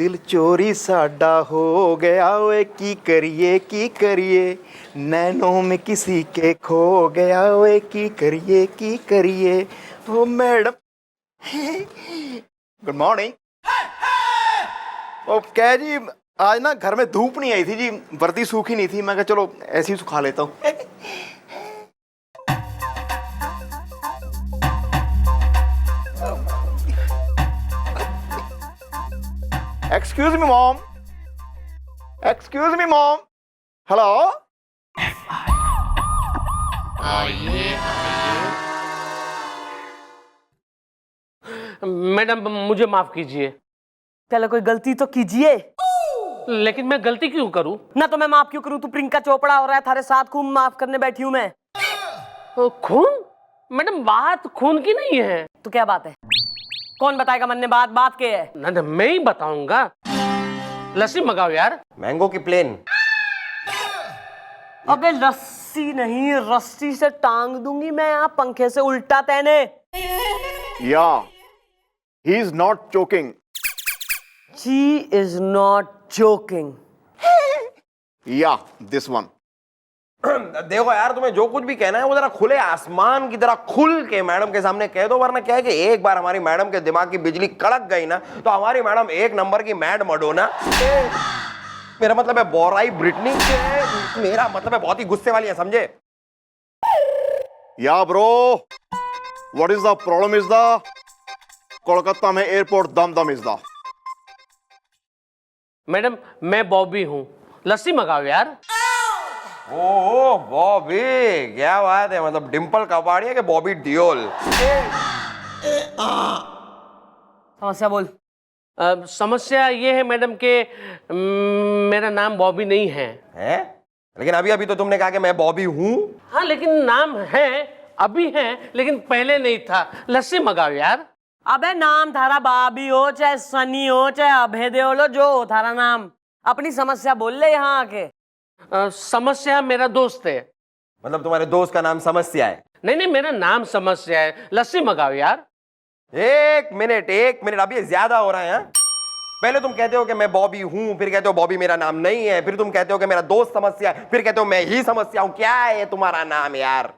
दिल चोरी साडा हो गया ओए की करिए नैनों में किसी के खो गया ओए की करिए ओ मैडम गुड मॉर्निंग। ओ क्या जी, आज ना घर में धूप नहीं आई थी जी, वर्दी सूखी नहीं थी, मैं कहा चलो ऐसे ही सुखा लेता हूँ। Excuse me mom, excuse me mom, hello. Madam मुझे माफ कीजिए। पहले कोई गलती तो कीजिए। लेकिन मैं गलती क्यों करूं? ना तो मैं माफ क्यों करूं? तू प्रियंका चोपड़ा हो रहा है, थारे साथ खून माफ करने बैठी हूं मैं। खून? मैडम बात खून की नहीं है। तो क्या बात है? कौन बताएगा मन ने बात? बात क्या है? ना मैं ही बताऊंगा। लस्सी मंगाओ यार। मैंगो की प्लेन। अबे लस्सी नहीं, रस्सी से टांग दूंगी मैं यहाँ पंखे से उल्टा तेने। या he is not joking. She is not joking. या दिस वन। देखो यार, तुम्हें जो कुछ भी कहना है वो जरा खुले आसमान की तरह खुल के मैडम के सामने कह दो, वरना क्या है कि एक बार हमारी मैडम के दिमाग की बिजली कड़क गई ना तो हमारी मैडम एक नंबर की मैड मडोना, मेरा मतलब है बोराई ब्रिटनी, मेरा मतलब है बहुत ही गुस्से वाली है, समझे? या bro, what is the problem is the Kolkata में एयरपोर्ट दम दम इज द। मैडम मैं बॉबी हूँ, लस्सी मंगाओ यार। ओ बॉबी, क्या बात है, मतलब डिंपल कपाड़िया के बॉबी डियोल। समस्या बोल। समस्या ये है मैडम के मेरा नाम बॉबी नहीं है। हैं? लेकिन अभी अभी तो तुमने कहा कि मैं बॉबी हूँ। हाँ लेकिन नाम है, अभी है, लेकिन पहले नहीं था। लस्सी मंगाओ यार। अबे नाम थारा बाबी हो चाहे सनी हो चाहे अभय देओल हो, जो हो थारा नाम, अपनी समस्या बोल ले यहाँ आके। समस्या मेरा दोस्त है। मतलब तुम्हारे दोस्त का नाम समस्या है? नहीं नहीं, मेरा नाम समस्या है। लस्सी मंगाओ यार। एक मिनट, अभी ये ज्यादा हो रहा है। हाँ? पहले तुम कहते हो कि मैं बॉबी हूं, फिर कहते हो बॉबी मेरा नाम नहीं है, फिर तुम कहते हो कि मेरा दोस्त समस्या है, फिर कहते हो मैं ही समस्या हूं। क्या है तुम्हारा नाम यार?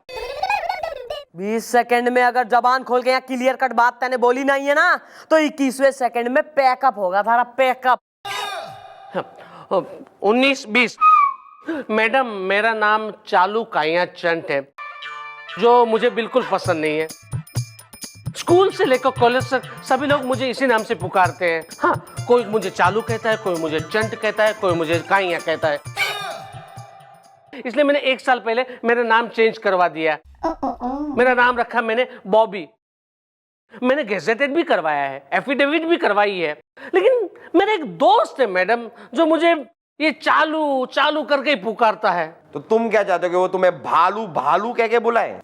20 सेकंड में अगर जबान खोल के यहाँ क्लियर कट बात तैने बोली नहीं है ना तो 21वें सेकंड में पैकअप होगा थारा, पैकअप। 19-20। मैडम मेरा नाम चालू काइया चंट है, जो मुझे बिल्कुल पसंद नहीं है। स्कूल से लेकर कॉलेज तक सभी लोग मुझे इसी नाम से पुकारते हैं। हाँ, कोई मुझे चालू कहता है, कोई मुझे चंट कहता है, कोई मुझे काइया कहता है। इसलिए मैंने 1 साल पहले मेरा नाम चेंज करवा दिया। मेरा नाम रखा मैंने बॉबी। मैंने गेजेटेड भी करवाया है, एफिडेविट भी करवाई है, लेकिन मेरा एक दोस्त है मैडम जो मुझे ये चालू चालू करके ही पुकारता है। तो तुम क्या चाहते हो कि वो तुम्हें भालू भालू कह के बुलाए?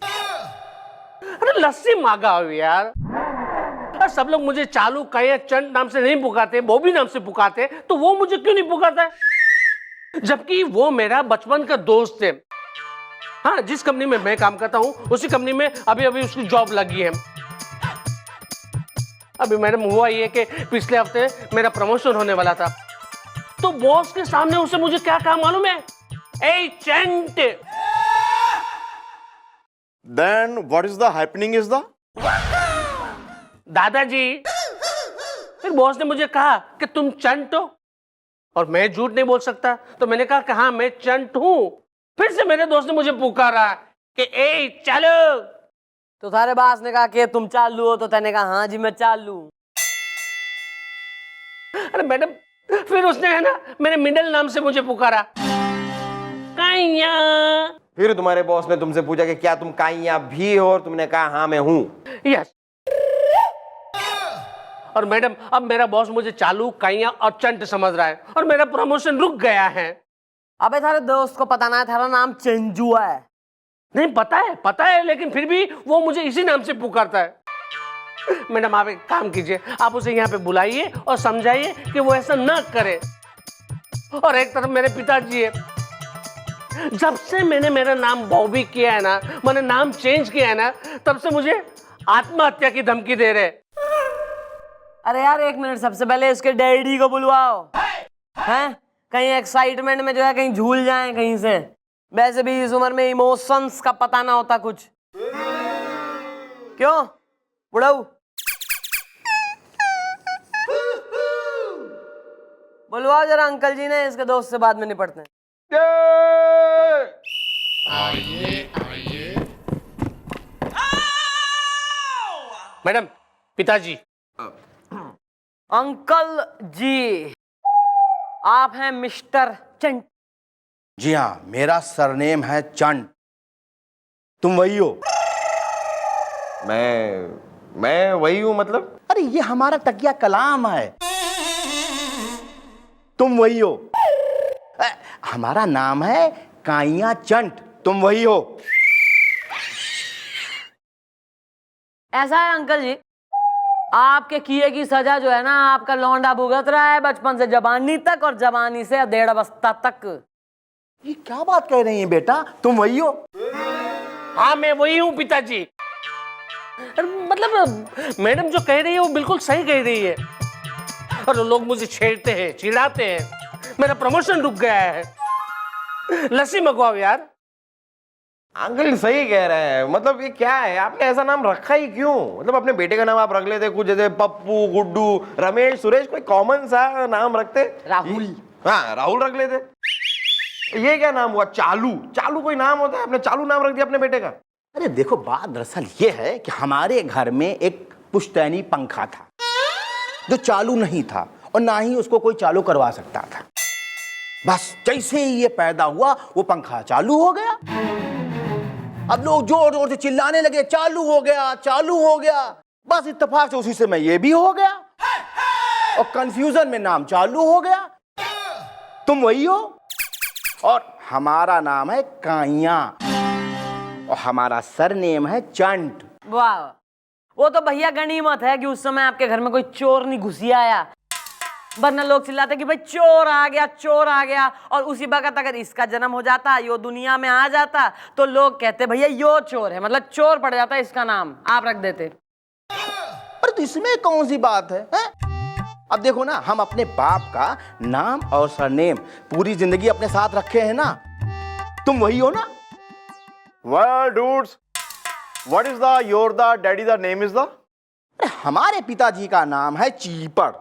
अरे लस्सी मांगाओ यार। अरे सब लोग मुझे चालू काया चंद नाम से नहीं पुकारते, बॉबी नाम से पुकारते, तो वो मुझे क्यों नहीं पुकारता है? जबकि वो मेरा बचपन का दोस्त है। हाँ, जिस कंपनी में मैं काम करता हूँ उसी कंपनी में अभी अभी उसकी जॉब लगी है। अभी मैडम हुआ ये कि पिछले हफ्ते मेरा प्रमोशन होने वाला था, तो बॉस के सामने उसे मुझे क्या कहा मालूम है? ए चंट। Then what is the happening is the? दादाजी। फिर बॉस ने मुझे कहा कि तुम चंट हो, और मैं झूठ नहीं बोल सकता, तो मैंने कहा कि हाँ मैं चंट हूं। फिर से मेरे दोस्त ने मुझे पुकारा कि ए चलो। तो थारे बास ने कहा कि तुम चालू हो, तो तैने कहा हाँ जी मैं चालू। अरे मैडम, फिर उसने है ना मेरे मिडिल नाम से मुझे पुकारा, काइया। फिर तुम्हारे बॉस ने तुमसे पूछा कि क्या तुम काइया भी हो, और तुमने कहा हाँ मैं हूं। यस। और मैडम अब मेरा बॉस मुझे चालू काइया और चंट समझ रहा है, और मेरा प्रमोशन रुक गया है। अबे थारे दोस्त को पता ना है थारा नाम चंजुआ है? नहीं पता है, लेकिन फिर भी वो मुझे इसी नाम से पुकारता है। मैडम आप एक काम कीजिए, आप उसे यहाँ पे बुलाइए और समझाइए कि वो ऐसा ना करे। और एक तरफ मेरे पिताजी है, जब से मैंने मेरा नाम बॉबी किया है ना, मैंने नाम चेंज किया है ना, तब से मुझे आत्महत्या की धमकी दे रहे। अरे यार एक मिनट, सबसे पहले इसके डैडी को बुलवाओ। हैं? कहीं एक्साइटमेंट में जो है कहीं झूल जाएं कहीं से। वैसे भी इस उम्र में इमोशंस का पता ना होता कुछ। क्यों बुढ़ऊ? बुलवाओ जरा अंकल जी ने, इसके दोस्त से बाद में निपटते हैं। मैडम, पिताजी। अंकल जी, आप हैं मिस्टर चंट? जी हाँ, मेरा सरनेम है चंट। तुम वही हो? मैं वही हूं मतलब? अरे ये हमारा तकिया कलाम है। तुम वही हो? हमारा नाम है काइया चंट। तुम वही हो? ऐसा है अंकल जी, आपके किए की सजा जो है ना, आपका लौंडा भुगत रहा है बचपन से जवानी तक और जवानी से अधेड़ अवस्था तक। ये क्या बात कह रही हैं बेटा? तुम वही हो? हाँ मैं वही हूँ पिताजी। मतलब मैडम जो कह रही है वो बिल्कुल सही कह रही है। और लोग मुझे छेड़ते हैं, चिढ़ाते हैं, मेरा प्रमोशन रुक गया है। लस्सी मंगवाओ यार। अंकल सही कह रहे हैं। मतलब ये क्या है, आपने ऐसा नाम रखा ही क्यों? मतलब अपने बेटे का नाम आप रख लेते कुछ जैसे पप्पू, गुड्डू, रमेश, सुरेश, कोई कॉमन सा नाम रखते। राहुल। हाँ राहुल रख लेते। ये क्या नाम हुआ? चालू। चालू कोई नाम होता है? आपने चालू नाम रख दिया अपने बेटे का। अरे देखो, बात दरअसल ये है कि हमारे घर में एक पुश्तैनी पंखा था जो चालू नहीं था और ना ही उसको कोई चालू करवा सकता था। बस जैसे ही ये पैदा हुआ वो पंखा चालू हो गया। अब लोग जोर जोर से चिल्लाने लगे, चालू हो गया, चालू हो गया। बस इत्तेफाक से उसी से मैं ये भी हो गया और कंफ्यूजन में नाम चालू हो गया। तुम वही हो? और हमारा नाम है काइया और हमारा सरनेम है चंट। वाह, वो तो भैया गनीमत है कि उस समय आपके घर में कोई चोर नहीं घुसी आया, वरना लोग चिल्लाते कि भाई चोर आ गया, चोर आ गया। और उसी वक्त अगर इसका जन्म हो जाता, यो दुनिया में आ जाता, तो लोग कहते भैया यो चोर है, मतलब चोर पड़ जाता, इसका नाम आप रख देते। अरे तो इसमें कौन सी बात है? अब देखो ना, हम अपने बाप का नाम और सरनेम पूरी जिंदगी अपने साथ रखे हैं ना। तुम वही हो ना? Well, dudes, what is your daddy name is the? अरे हमारे पिताजी का नाम है चीपड़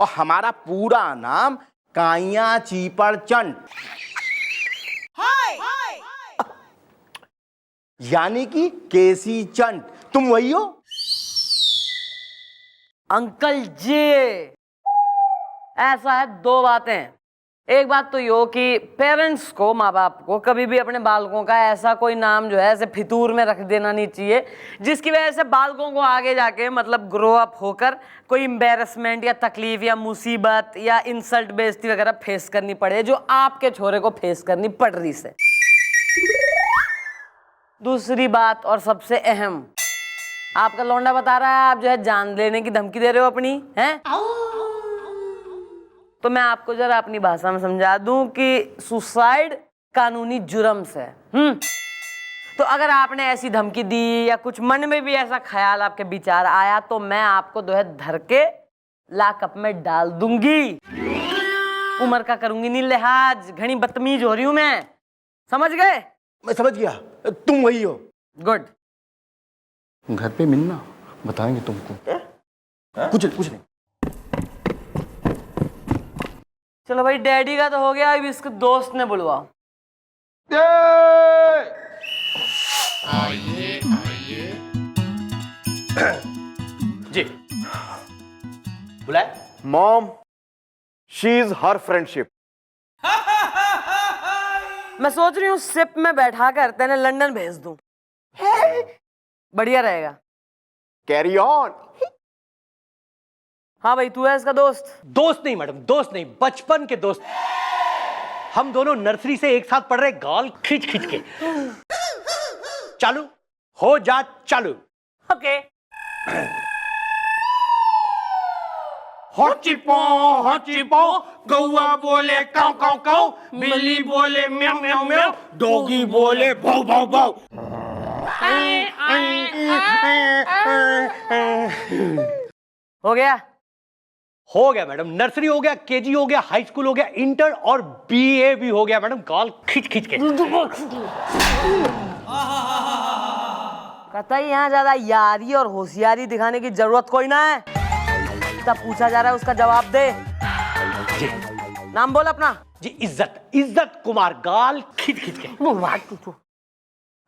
और हमारा पूरा नाम काइया चीपड़ चंट, यानी कि केसी चंट। तुम वही हो? अंकल जी, ऐसा है, दो बातें। एक बात तो यो कि पेरेंट्स को, माँ बाप को कभी भी अपने बालकों का ऐसा कोई नाम जो है ऐसे फितूर में रख देना नहीं चाहिए जिसकी वजह से बालकों को आगे जाके मतलब ग्रो अप होकर कोई एम्बेरसमेंट या तकलीफ या मुसीबत या इंसल्ट, बेइज्जती वगैरह फेस करनी पड़े, जो आपके छोरे को फेस करनी पड़ रही से। दूसरी बात और सबसे अहम, आपका लौंडा बता रहा है आप जो है जान लेने की धमकी दे रहे हो अपनी, हैं? तो मैं आपको जरा अपनी भाषा में समझा दूं कि सुसाइड कानूनी जुर्म से। तो अगर आपने ऐसी धमकी दी या कुछ मन में भी ऐसा ख्याल आपके विचार आया तो मैं आपको जो है धर के लाकअप में डाल दूंगी। उम्र का करूंगी नहीं लिहाज, घनी बदतमीज हो रही हूं मैं, समझ गए? मैं समझ गया। तुम वही हो? गुड। घर पे मिलना, बताएंगे तुमको। कुछ नहीं। चलो भाई, डैडी का तो हो गया, अब इसके दोस्त ने बुलवाओ। जी बुलाए। Mom, she is her friendship. मैं सोच रही हूँ सिप में बैठा कर तेने लंदन भेज दूं, बढ़िया रहेगा। Carry on. हाँ भाई, तू है इसका दोस्त? दोस्त नहीं मैडम, दोस्त नहीं, बचपन के दोस्त। हम दोनों नर्सरी से एक साथ पढ़ रहे, गाल खींच खींच के। चालू हो जा, चालू। ओके। हॉचिपो, गौआ बोले काऊ काऊ काऊ, बिल्ली बोले म्याऊ म्याऊ म्याऊ, डॉगी बोले भाऊ भाऊ भाऊ। हो गया? हो गया मैडम, नर्सरी हो गया, केजी हो गया, हाई स्कूल हो गया, इंटर और बीए भी हो गया मैडम, गाल खींच खींच के। कतई यहाँ ज्यादा यारी और होशियारी दिखाने की जरूरत कोई ना है। तब पूछा जा रहा है उसका जवाब दे। जी नाम बोल अपना। जी, इज्जत इज्जत कुमार, गाल खींच खींच के।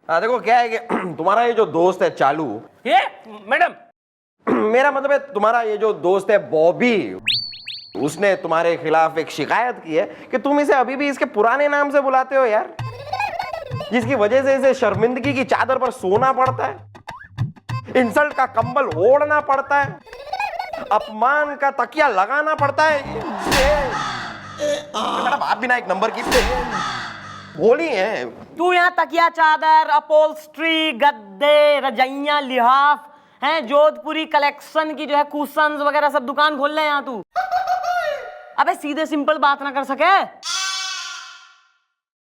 हाँ देखो क्या है कि तुम्हारा ये जो दोस्त है चालू, ये मैडम, मेरा मतलब है तुम्हारा ये जो दोस्त है बॉबी, उसने तुम्हारे खिलाफ एक शिकायत की है कि तुम इसे अभी भी इसके पुराने नाम से बुलाते हो यार, जिसकी वजह से इसे शर्मिंदगी की चादर पर सोना पड़ता है, इंसल्ट का कंबल ओढ़ना पड़ता है, अपमान का तकिया लगाना पड़ता है। मैडम आप भी ना एक नंबर की भोली हैं। तू यहाँ तकिया, चादर, अपॉल्स्ट्री, गद्दे, रजाइयां, लिहाफ हैं, जोधपुरी कलेक्शन की जो है कुशन्स वगैरह सब दुकान खोल ले यहाँ तू। अबे सीधे सिंपल बात ना कर सके?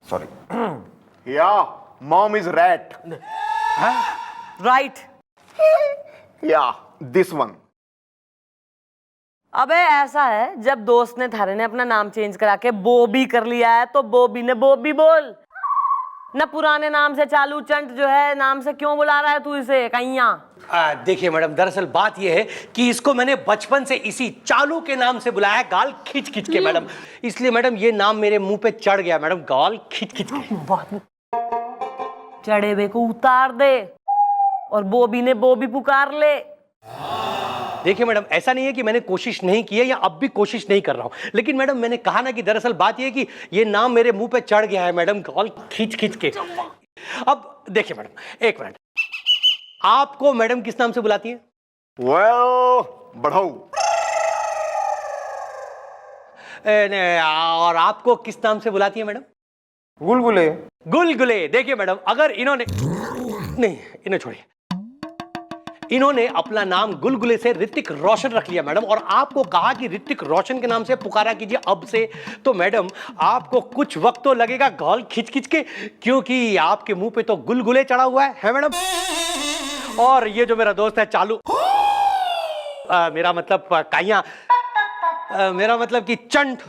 Sorry. Yeah, mom is rat. Right. Yeah, this one. अबे ऐसा है, जब दोस्त ने थारे ने अपना नाम चेंज करा के बॉबी कर लिया है तो बॉबी ने बॉबी बोल ना। पुराने नाम से चालू चंट जो है नाम से क्यों बुला रहा है तू इसे कहिया? देखिए मैडम, दरअसल बात यह है कि इसको मैंने बचपन से इसी चालू के नाम से बुलाया, गाल खींच खींच के मैडम, इसलिए मैडम ये नाम मेरे मुंह पे चढ़ गया मैडम, गाल खींच खींच के। चढ़े हुए को उतार दे और बॉबी ने बॉबी पुकार ले। देखिए मैडम, ऐसा नहीं है कि मैंने कोशिश नहीं की है या अब भी कोशिश नहीं कर रहा हूं, लेकिन मैडम मैंने कहा ना कि दरअसल बात यह है कि ये नाम मेरे मुंह पे चढ़ गया है मैडम, गाल खींच खींच के। अब देखिए मैडम, एक मिनट, आपको मैडम किस नाम से बुलाती है? Well, बढ़ाऊ। और आपको किस नाम से बुलाती है मैडम? गुलगुले। गुलगुले। देखिए मैडम, अगर इन्होंने नहीं, इन्हें छोड़िए, इन्होंने अपना नाम गुलगुले से ऋतिक रोशन रख लिया मैडम, और आपको कहा कि ऋतिक रोशन के नाम से पुकारा कीजिए अब से, तो मैडम आपको कुछ वक्त तो लगेगा गाल खींच खींच के, क्योंकि आपके मुंह पे तो गुलगुले चढ़ा हुआ है मैडम। और ये जो मेरा दोस्त है चालू, मेरा मतलब काइया, मेरा मतलब कि चंट,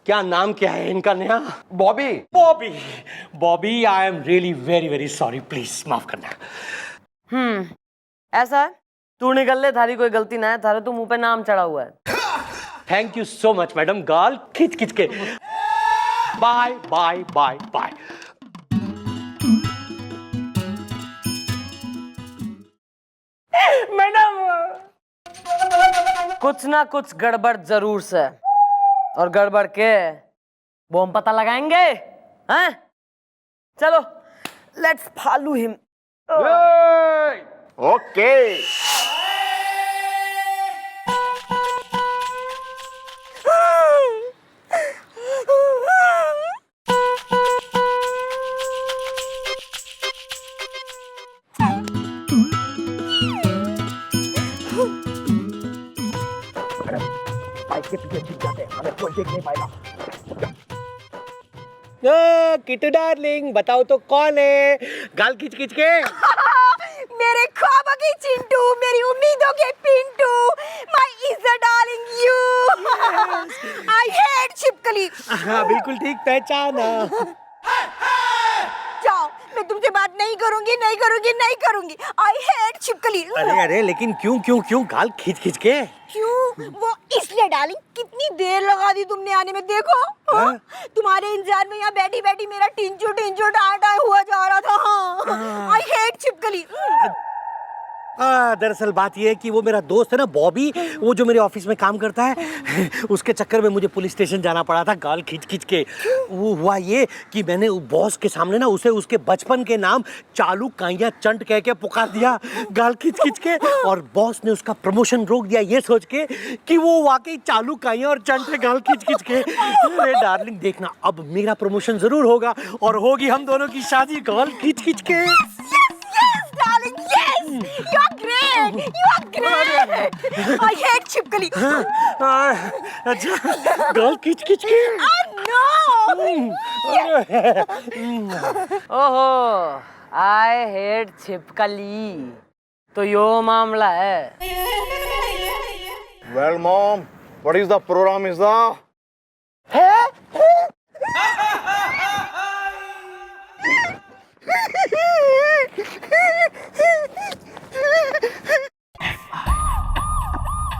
क्या नाम क्या है इनका नया? Bobby. Bobby. Bobby, I am really very very sorry, please माफ करना। ऐसा है, तू निकल ले, थारी कोई गलती ना है, थारे तो मुंह पे नाम चढ़ा हुआ है। Thank you so much madam, गाल खींच खींच के। Bye bye bye bye. Madam कुछ ना कुछ गड़बड़ जरूर से, और गड़बड़ के वो हम पता लगाएंगे, हैं? चलो, let's follow him. Okay. Kittu darling, बताओ तो कौन है गाल खींच खींच के? मेरे ख्वाबों की चिंटू, मेरी उम्मीदों के पिंटू, माय इज्जत डार्लिंग यू। आई हेट छिपकली। हाँ बिल्कुल ठीक पहचाना। जाओ, मैं तुमसे बात नहीं करूंगी, नहीं करूंगी, नहीं करूंगी। आई हेट छिपकली। अरे अरे, लेकिन क्यों क्यों क्यों गाल खींच खींच के? क्यों? वो इसलिए डार्लिंग, कितनी देर लगा दी तुमने आने में, देखो। हाँ? तुम्हारे इंतजार में यहाँ बैठी बैठी मेरा टिंचू टिंचू टाटा हुआ जा रहा था। हाँ। आई हेट छिपकली। दरअसल बात यह है कि वो मेरा दोस्त है ना बॉबी, वो जो मेरे ऑफिस में काम करता है, उसके चक्कर में मुझे पुलिस स्टेशन जाना पड़ा था गाल खींच खींच के। वो हुआ ये कि मैंने बॉस के सामने ना उसे उसके बचपन के नाम चालू काइया चंट कह के पुकार दिया गाल खींच खींच के, और बॉस ने उसका प्रमोशन रोक दिया ये सोच के कि वो वाकई चालू काइया और चंट है गाल खींच खींच के। अरे डार्लिंग देखना, अब मेरा प्रमोशन जरूर होगा और होगी हम दोनों की शादी गाल खींच खींच के। Darling, yes! You are great! You are great! I hate छिपकली। अच्छा, गाल खींच खींच के। Oh no! ओहो, आई हेट छिपकली। तो यो मामला है। Well, mom, what is the program is the?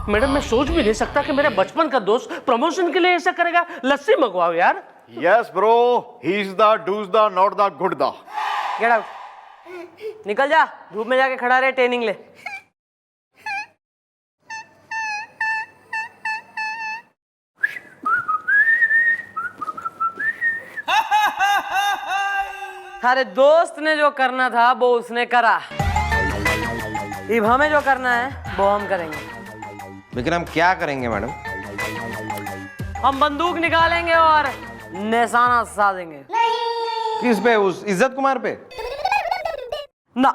Madam मैं सोच भी नहीं सकता कि मेरा बचपन का दोस्त प्रमोशन के लिए ऐसा करेगा। लस्सी मंगवाओ यार। Yes, bro. He's the do's the not the good the. Get out, निकल जा, धूप में जाके खड़ा रहे, ट्रेनिंग ले। थारे दोस्त ने जो करना था वो उसने करा, अब हमें जो करना है वो हम करेंगे। लेकिन हम क्या करेंगे मैडम? हम बंदूक निकालेंगे और निशाना साधेंगे। किस पे? उस इज्जत कुमार पे? ना,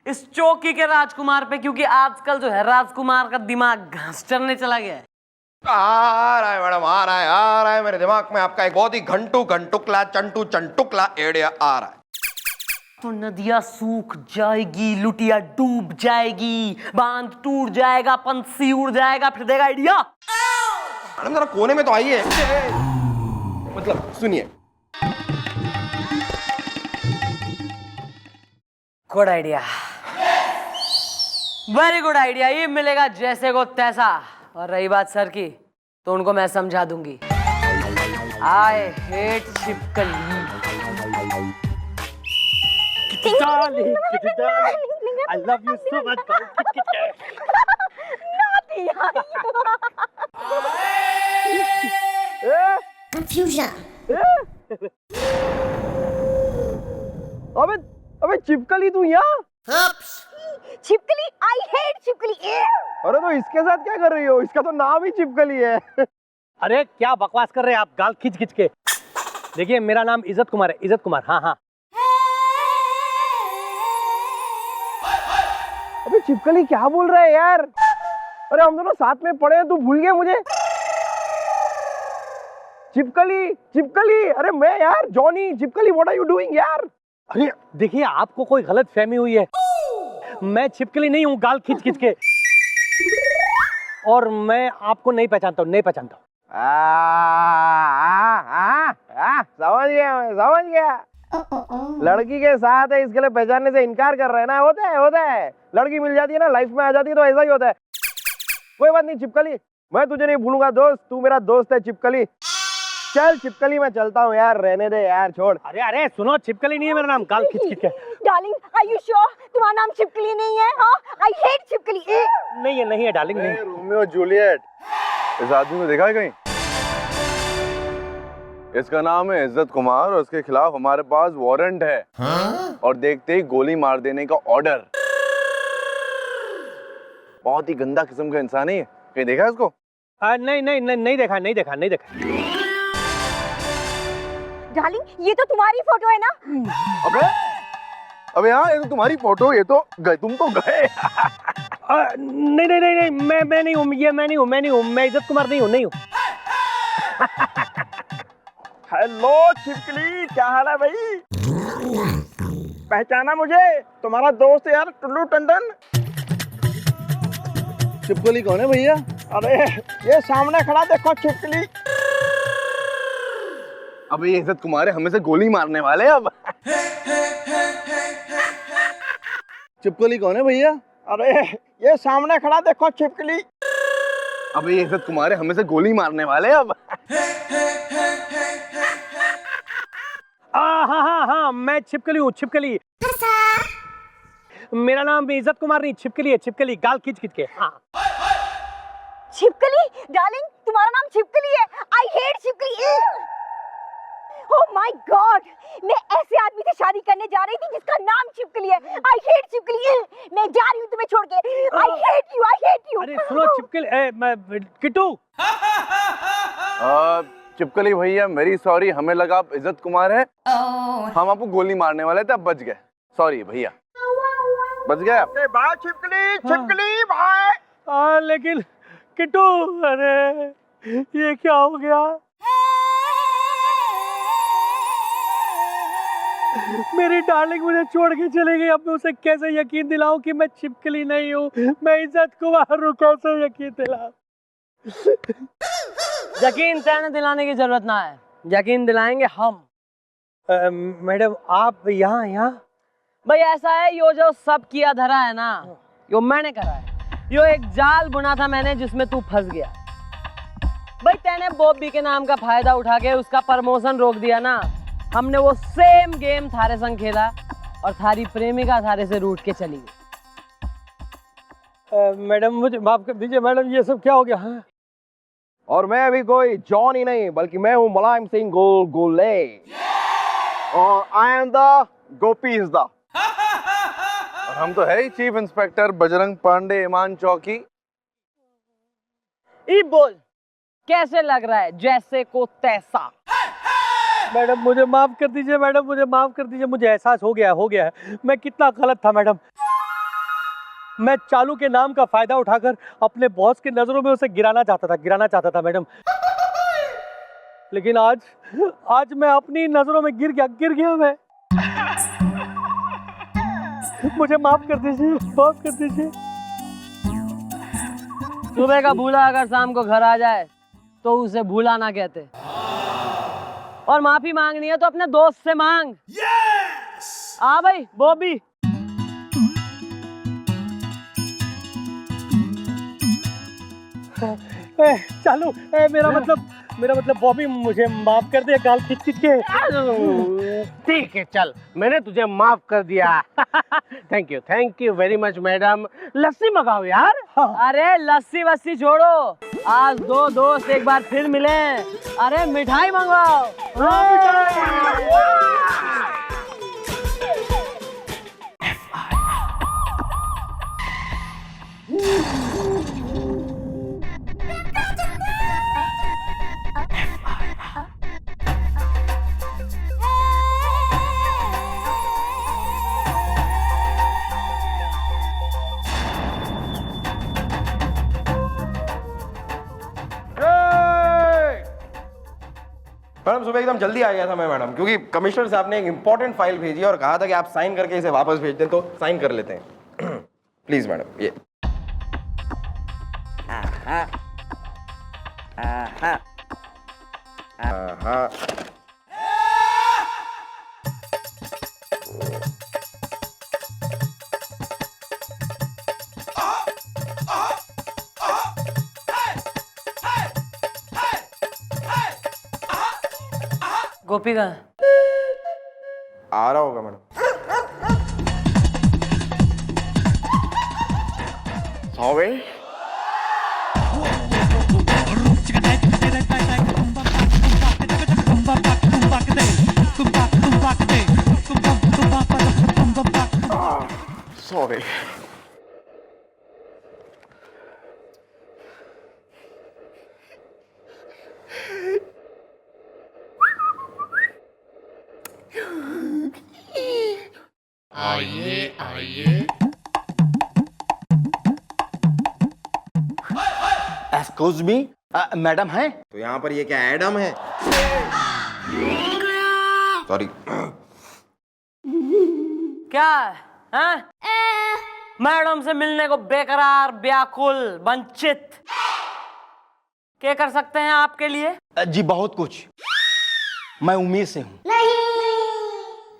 इस चौकी के राजकुमार पे, क्योंकि आजकल जो है राजकुमार का दिमाग घास चरने चला गया है। आ रहा है मैडम, आ रहा है मेरे दिमाग में आपका एक बहुत ही घंटुकला चंटू चंटुकला आइडिया आ रहा है। तो नदियां सूख जाएगी, लुटिया डूब जाएगी, बांध टूट जाएगा, पंछी उड़ जाएगा, फिर देगा आइडिया। मैडम जरा कोने में तो आइए। मतलब सुनिए। Good idea, very good idea. ये मिलेगा जैसे को तैसा। और रही बात सर की, तो उनको मैं समझा दूंगी। आई हेट छिपकली। Darling, I love you so much. अबे चिपकली तू यहाँ? छिपकली, आई हेट छिपकली। अरे तो इसके साथ क्या कर रही हो? इसका तो नाम ही छिपकली है। अरे क्या बकवास कर रहे हैं आप, गाल खींच खींच के। देखिए मेरा नाम इज्जत कुमार है, इज्जत कुमार। हाँ हाँ। अबे चिपकली क्या बोल रहा है यार? अरे हम दोनों साथ में पढ़े हैं, तू भूल गया मुझे? चिपकली चिपकली, अरे मैं यार जॉनी। चिपकली व्हाट आर यू डूइंग यार? अरे देखिए आपको कोई गलत फहमी हुई है, मैं छिपकली नहीं हूँ, गाल खींच खींच के। और मैं आपको नहीं पहचानता हूँ, नहीं पहचानता हूँ। समझ गया मैं, समझ गया। लड़की के साथ है इसके लिए पहचानने से इनकार कर रहे हैं ना? होता है। लड़की मिल जाती है ना, लाइफ में आ जाती है, तो ऐसा ही होता है। कोई बात नहीं चिपकली, मैं तुझे नहीं भूलूंगा दोस्त, तू मेरा दोस्त है चिपकली। चल चिपकली मैं चलता हूँ यार, रहने दे यार, छोड़। अरे अरे सुनो, छिपकली नहीं है मेरा नाम, गाल खींच खींच के। डार्लिंग, आर यू श्योर तुम्हारा नाम छिपकली नहीं है? हाँ, आई हेट छिपकली। नहीं है डार्लिंग, नहीं। रोमियो जूलियट, इस आदमी को देखा है कहीं? इसका नाम है इज्जत कुमार और इसके खिलाफ हमारे पास वारंट है। और देखते ही गोली मार देने का ऑर्डर। बहुत ही गंदा किस्म का इंसान है। कहीं देखा है इसको? नहीं देखा। डार्लिंग, ये तो तुम्हारी फोटो है ना? अबे हाँ, ये तो तुम्हारी फोटो, ये तो गए, तुम तो गए। नहीं, मैं नहीं हूँ, ये मैं नहीं हूँ, मैं इज्जत कुमार नहीं हूँ। हेलो चिपकली, क्या हाल है भाई? पहचाना मुझे? तुम्हारा दोस्त यार, टुल्लू टंडन। चिपकली कौन है भैया? अरे ये सामने खड़ा देखो छिपकली। अब ये इज्जत कुमार है, हमें से गोली मारने वाले अब। चिपकली कौन है भैया? अरे ये सामने खड़ा देखो छिपकली। अब ये इज्जत कुमार है, हमें से गोली मारने वाले अब। हाँ, मैं छिपकली हूँ, छिपकली। मेरा नाम इज्जत कुमार नहीं, छिपकली है, छिपकली, गाल खींच खींच के। हाँ। छिपकली? डार्लिंग, तुम्हारा नाम छिपकली है? आई हेट छिपकली। ओह माय गॉड, मैं ऐसे आदमी से शादी करने जा रही थी जिसका नाम छिपकली है। आई हेट छिपकली। मैं जा रही हूँ तुम्हें छोड़ के। I hate you. अरे सुनो छिपकली, किट्टू। चिपकली भैया मेरी सॉरी, हमें लगा आप इज्जत कुमार है। हम आपको गोली मारने वाले थे, अब बच गए। सॉरी भैया, बच गए आप। भाई छिपकली भाई। लेकिन किट्टू, अरे ये क्या हो गया? मेरी डार्लिंग मुझे छोड़ के चली गई। अब मैं उसे कैसे यकीन दिलाऊं कि मैं छिपकली नहीं हूँ? मैं इज्जत कुमार हूँ, कैसे यकीन दिलाऊं? यकीन कहने दिलाने की जरूरत ना है, यकीन दिलाएंगे हम। मैडम आप यहाँ भाई ऐसा है, यो जो सब किया धरा है ना, यो मैंने करा है। यो एक जाल बुना था मैंने जिसमें तू फंस गया। भाई तेने बॉबी के नाम का फायदा उठा के उसका प्रमोशन रोक दिया ना। हमने वो सेम गेम थारे संग खेला और थारी प्रेमिका थारे से रूठ के चली गई। मैडम मुझे माफ कर दीजिए मैडम, ये सब क्या हो गया? हाँ? और मैं अभी कोई जॉन ही नहीं बल्कि मैं हूँ मुलायम सिंह गोले और I am the Gopi is the. और हम तो है ही चीफ इंस्पेक्टर बजरंग पांडे ईमान चौकी। ई बोल कैसे लग रहा है? जैसे को तैसा। मैडम मुझे माफ कर दीजिए, मैडम मुझे माफ कर दीजिए, मुझे एहसास हो गया है मैं कितना गलत था मैडम। मैं चालू के नाम का फायदा उठाकर अपने बॉस की नजरों में उसे गिराना चाहता था मैडम। लेकिन आज मैं अपनी नजरों में गिर गया मैं। मुझे माफ कर दीजिए। सुबह का भूला अगर शाम को घर आ जाए तो उसे भूला ना कहते। और माफी मांगनी है तो अपने दोस्त से मांग। आ भाई बॉबी। चालू मेरा मतलब बॉबी मुझे माफ कर दे गाल खींच के। ठीक है चल, मैंने तुझे माफ कर दिया। Thank you very much madam. लस्सी मंगाओ यार। अरे लस्सी वस्सी छोड़ो, आज दो दोस्त एक बार फिर मिले। अरे मिठाई मंगवाओ। मैडम सुबह एकदम जल्दी आ गया था मैं मैडम, क्योंकि कमिश्नर साहब ने एक इंपॉर्टेंट फाइल भेजी और कहा था कि आप साइन करके इसे वापस भेज दें, तो साइन कर लेते हैं। प्लीज मैडम ये। गोपी का आ रहा होगा madam. Sorry. Sorry. Excuse me madam हैं? तो यहाँ पर ये क्या एडम है? सॉरी। क्या है? मैडम से मिलने को बेकरार, व्याकुल, वंचित क्या कर सकते हैं आपके लिए? जी बहुत कुछ। मैं उम्मीद से हूँ।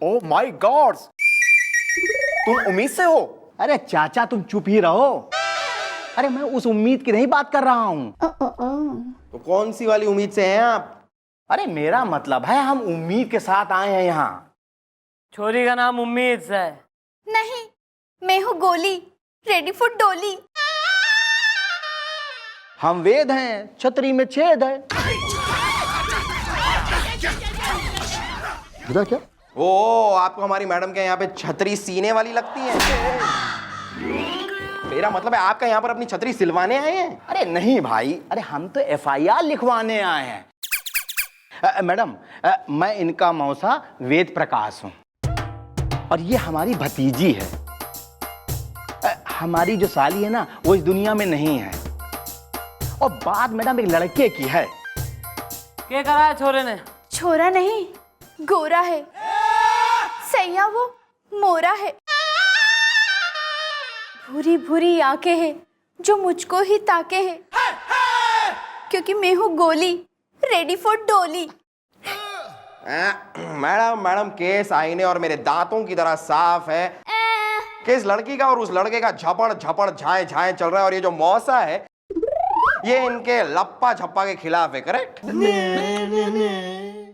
ओह माय गॉड, तुम उम्मीद से हो? अरे चाचा तुम चुप ही रहो। अरे मैं उस उम्मीद की नहीं बात कर रहा हूँ। तो कौन सी वाली उम्मीद से हैं आप? अरे मेरा मतलब है हम उम्मीद के साथ आए हैं यहाँ। छोरी का नाम उम्मीद से है। नहीं, मैं हूँ गोली, रेडी फॉर डोली। हम वेद हैं, छतरी में छेद है। इधर क्या? ओ, आपको हमारी मैडम के यहाँ पे छतरी सीने वाली लगती है? मेरा मतलब है आपका यहाँ पर अपनी छतरी सिलवाने आए हैं? अरे नहीं भाई, अरे हम तो FIR लिखवाने आए हैं। मैडम मैं इनका मौसा वेद प्रकाश हूँ और ये हमारी भतीजी है। हमारी जो साली है ना वो इस दुनिया में नहीं है। और बात मैडम एक लड़के की है। क्या करा है छोरे ने? छोरा नहीं, गोरा है, भैया वो मोरा है, भूरी भूरी आंखें हैं जो मुझको ही ताके है, क्योंकि मैं हूँ गोली रेडी फॉर डोली। मैडम मैडम केस आईने और मेरे दांतों की तरह साफ है। केस लड़की का और उस लड़के का झपड़ झपड़ झाए झाए चल रहा है, और ये जो मौसा है ये इनके लप्पा छप्पा के खिलाफ है। करेक्ट?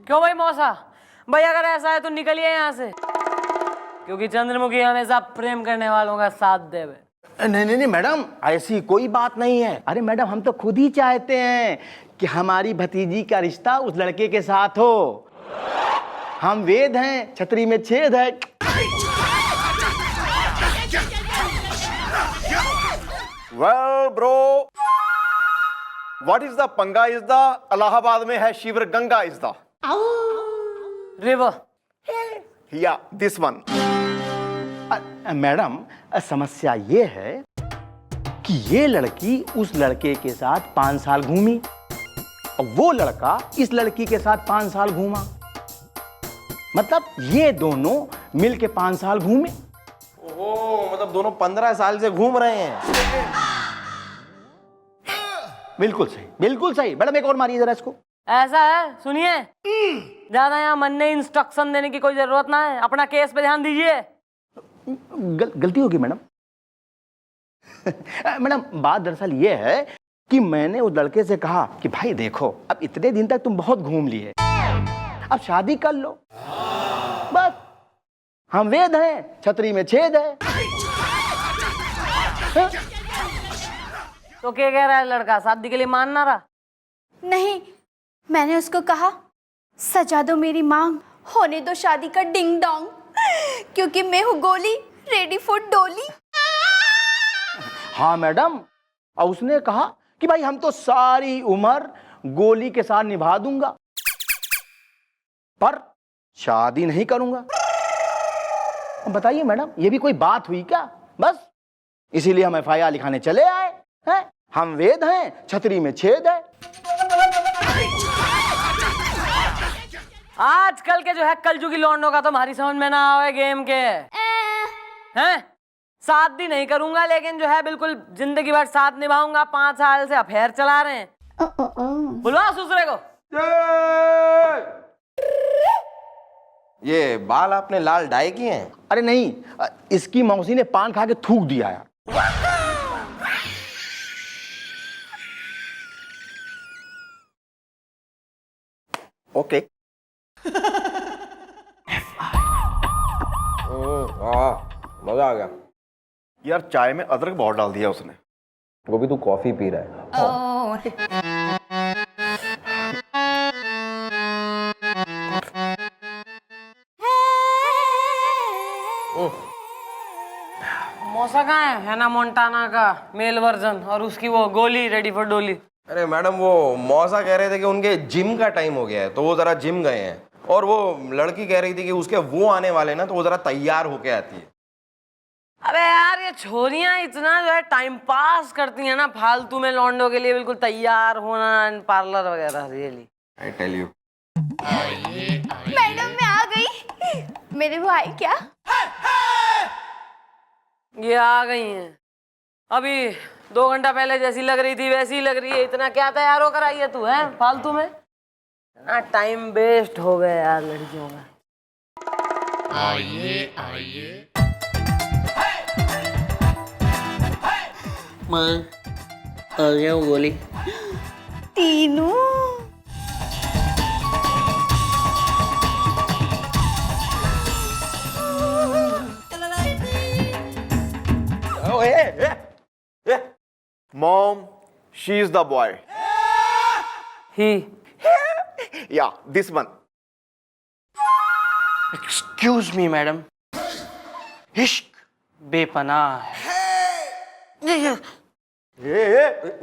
क्यों भाई मौसा, भाई अगर ऐसा है तो निकलिए यहाँ से, क्योंकि चंद्रमुखी हमेशा प्रेम करने वालों का साथ देवे। नहीं नहीं नहीं मैडम, ऐसी कोई बात नहीं है। अरे मैडम, हम तो खुद ही चाहते हैं कि हमारी भतीजी का रिश्ता उस लड़के के साथ हो। हम वेद हैं, छतरी में छेद है। Well, bro, what is the पंगा is the इलाहाबाद में है river Ganga is the river. yeah this one। मैडम, समस्या ये है कि ये लड़की उस लड़के के साथ 5 साल घूमी और वो लड़का इस लड़की के साथ 5 साल घूमा। मतलब ये दोनों मिलके 5 साल घूमे। ओह, मतलब दोनों 15 साल से घूम रहे हैं। बिल्कुल सही, बिल्कुल सही। मैडम एक और मारिए जरा इसको। ऐसा है, सुनिए, ज्यादा यहाँ मन ने इंस्ट्रक्शन देने की कोई जरूरत ना है, अपना केस पे ध्यान दीजिए। गलती होगी मैडम। मैडम बात दरअसल ये है कि मैंने उस लड़के से कहा कि भाई देखो, अब इतने दिन तक तुम बहुत घूम लिए, अब शादी कर लो। बस, हम वेद हैं, छतरी में छेद है। तो क्या कह रहा है लड़का, शादी के लिए मान ना रहा? नहीं, मैंने उसको कहा सजा दो मेरी मांग, होने दो शादी का डिंग डोंग, क्योंकि मैं हूँ गोली रेडी फॉर डोली। हाँ मैडम, और उसने कहा कि भाई हम तो सारी उम्र गोली के साथ निभा दूंगा, पर शादी नहीं करूंगा। बताइए मैडम, ये भी कोई बात हुई क्या? बस इसीलिए हम FIR लिखाने चले आए हैं। हम वेद हैं, छतरी में छेद है। आजकल के जो है कलजुगी लौंडों का तुम्हारी समझ में ना आवे गेम के हैं। शादी नहीं करूंगा, लेकिन जो है बिल्कुल जिंदगी भर साथ निभाऊंगा। 5 साल से अफेयर चला रहे हैं। बुलवा दूसरे को। ये बाल आपने लाल डाई किए हैं? अरे नहीं, इसकी मौसी ने पान खा के थूक दिया यार। ओके। मजा आ गया। यार चाय में अदरक बहुत डाल दिया उसने। वो भी तू कॉफी पी रहा है। मौसा कहाँ है ना मोन्टाना का मेल वर्जन, और उसकी वो गोली रेडी फॉर डोली। अरे मैडम, वो मौसा कह रहे थे कि उनके जिम का टाइम हो गया है, तो वो जरा जिम गए हैं। और वो लड़की कह रही थी कि उसके वो आने वाले ना, तो वो जरा तैयार होके आती है। अबे यार, ये छोरियां इतना जो है टाइम पास करती हैं ना फालतू में, लौंडों के लिए बिल्कुल तैयार होना, पार्लर वगैरह। Really I tell you. Madam मैं आ गई, मेरे वो आए क्या? ये आ गई हैं। अभी 2 घंटा पहले जैसी लग रही थी वैसी लग रही है। इतना क्या तैयार होकर आई है तू, है फालतू में? इतना टाइम वेस्ट हो गया यार लड़कियों का। आइए आइए। माँ आ गया हूँ गोली। तीनों Mom, she is the boy. He Yeah, this one. Excuse me madam, इश्क बेपनाह है।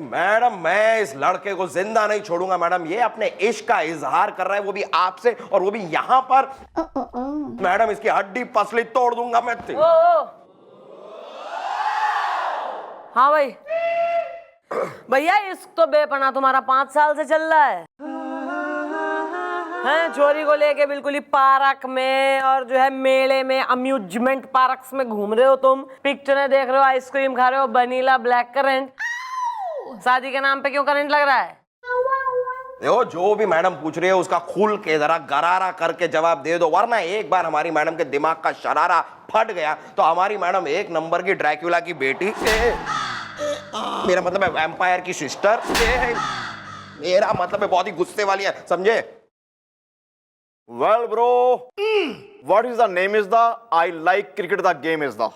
मैडम, मैं इस लड़के को जिंदा नहीं छोड़ूंगा। मैडम, ये अपने इश्क का इजहार कर रहा है, वो भी आपसे, और वो भी यहाँ पर। मैडम, इसकी हड्डी पसली तोड़ दूंगा मैं। हाँ भाई, भैया इश्क तो बेपना तुम्हारा 5 साल से चल रहा है। हैं चोरी को लेके बिल्कुल ही पार्क में और जो है मेले में अम्यूजमेंट पार्क्स में घूम रहे हो तुम, पिक्चरें देख रहे हो, आइसक्रीम खा रहे हो, वनीला ब्लैक करंट। शादी के नाम पे क्यों करंट लग रहा है? देखो जो भी मैडम पूछ रही है उसका खुल के जरा गरारा करके जवाब दे दो, वरना एक बार हमारी मैडम के दिमाग का शरारा फट गया तो हमारी मैडम एक नंबर की ड्रैक्युला की बेटी, मेरा मतलब है वैम्पायर की सिस्टर, मेरा मतलब है बहुत ही गुस्से वाली है, समझे? Well, bro, what is the name is the I like cricket the game is the.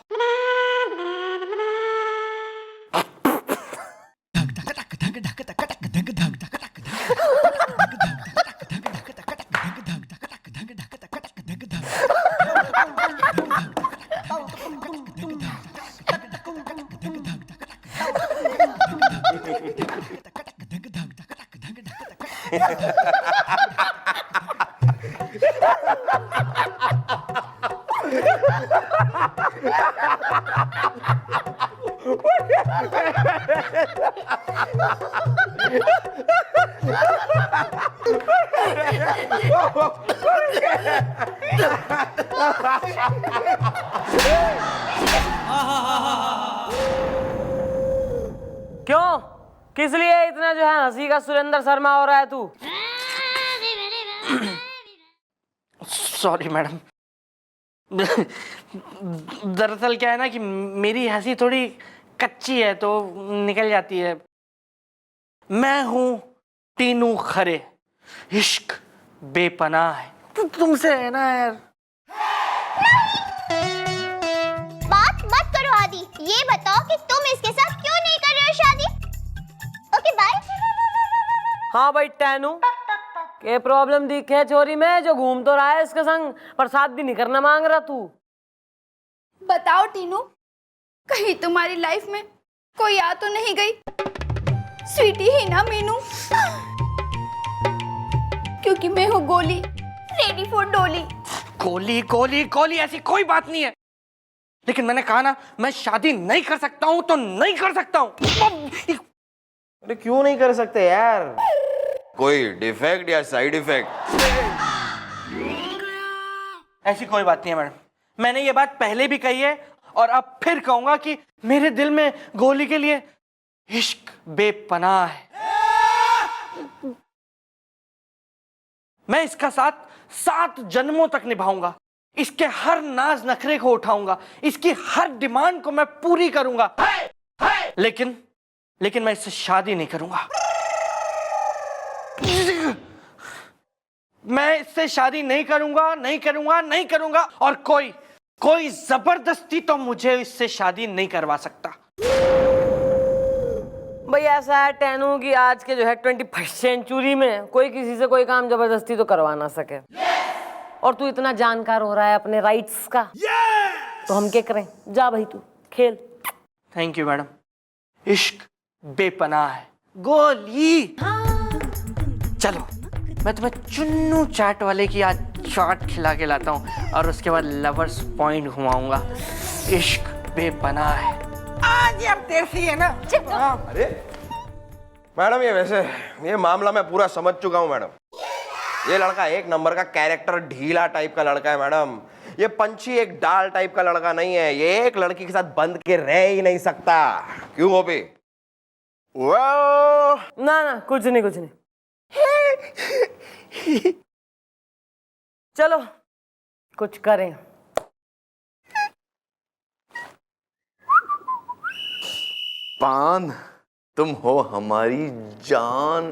क्यों? किस लिए इतना जो है हंसी का सुरेंद्र शर्मा हो रहा है तू? Sorry madam. दरअसल क्या है ना कि मेरी हंसी थोड़ी कच्ची है तो निकल जाती है। मैं हूं टीनू खरे, इश्क बेपनाह है तुमसे है ना यार। बात मत करो आदि, ये बताओ कि तुम इसके साथ क्यों नहीं कर रहे हो शादी? Okay bye. हाँ भाई टैनू, के प्रॉब्लम दिखे छोरी में जो घूम तो रहा है इसके संग पर शादी नहीं करना मांग रहा तू? बताओ टीनू, कहीं तुम्हारी लाइफ में कोई आ तो नहीं गई? स्वीटी ही ना मीनू, क्योंकि मैं हूँ गोली, रेडी फॉर डोली। गोली गोली गोली ऐसी कोई बात नहीं है, लेकिन मैंने कहा ना मैं शादी नहीं कर सकता हूं तो नहीं कर सकता हूं। अरे क्यों नहीं कर सकते यार? कोई डिफेक्ट या साइड इफेक्ट? ऐसी कोई बात नहीं है मैडम, मैंने ये बात पहले भी कही है और अब फिर कहूंगा कि मेरे दिल में गोली के लिए इश्क बेपनाह है। मैं इसका साथ 7 जन्मों तक निभाऊंगा, इसके हर नाज नखरे को उठाऊंगा, इसकी हर डिमांड को मैं पूरी करूंगा, लेकिन मैं इससे शादी नहीं करूंगा। मैं इससे शादी नहीं करूंगा, नहीं करूंगा, नहीं करूंगा, और कोई जबरदस्ती तो मुझे इससे शादी नहीं करवा सकता। भाई ऐसा है टैनू कि आज के जो है 21st सेंचुरी में कोई किसी से कोई काम जबरदस्ती तो करवा ना सके। और तू इतना जानकार हो रहा है अपने राइट्स का, तो हम क्या करें? जा भाई तू खेल। Thank you madam. इश्क बेपनाह है, गोली। चलो मैं तुम्हें चुन्नू चाट वाले की आज चाट खिला के लाता हूँ और उसके बाद लवर्स पॉइंट घुमाऊंगा। इश्क बेपनाह है। आज अब देसी है ना। अरे मैडम ये मामला मैं पूरा समझ चुका हूँ मैडम। ये लड़का एक नंबर का कैरेक्टर ढीला टाइप का लड़का है मैडम। ये पंछी एक डाल टाइप का लड़का नहीं है, ये एक लड़की के साथ बंध के रह ही नहीं सकता। क्यों गोपी? ना कुछ नहीं। चलो कुछ करें। पान तुम हो हमारी जान।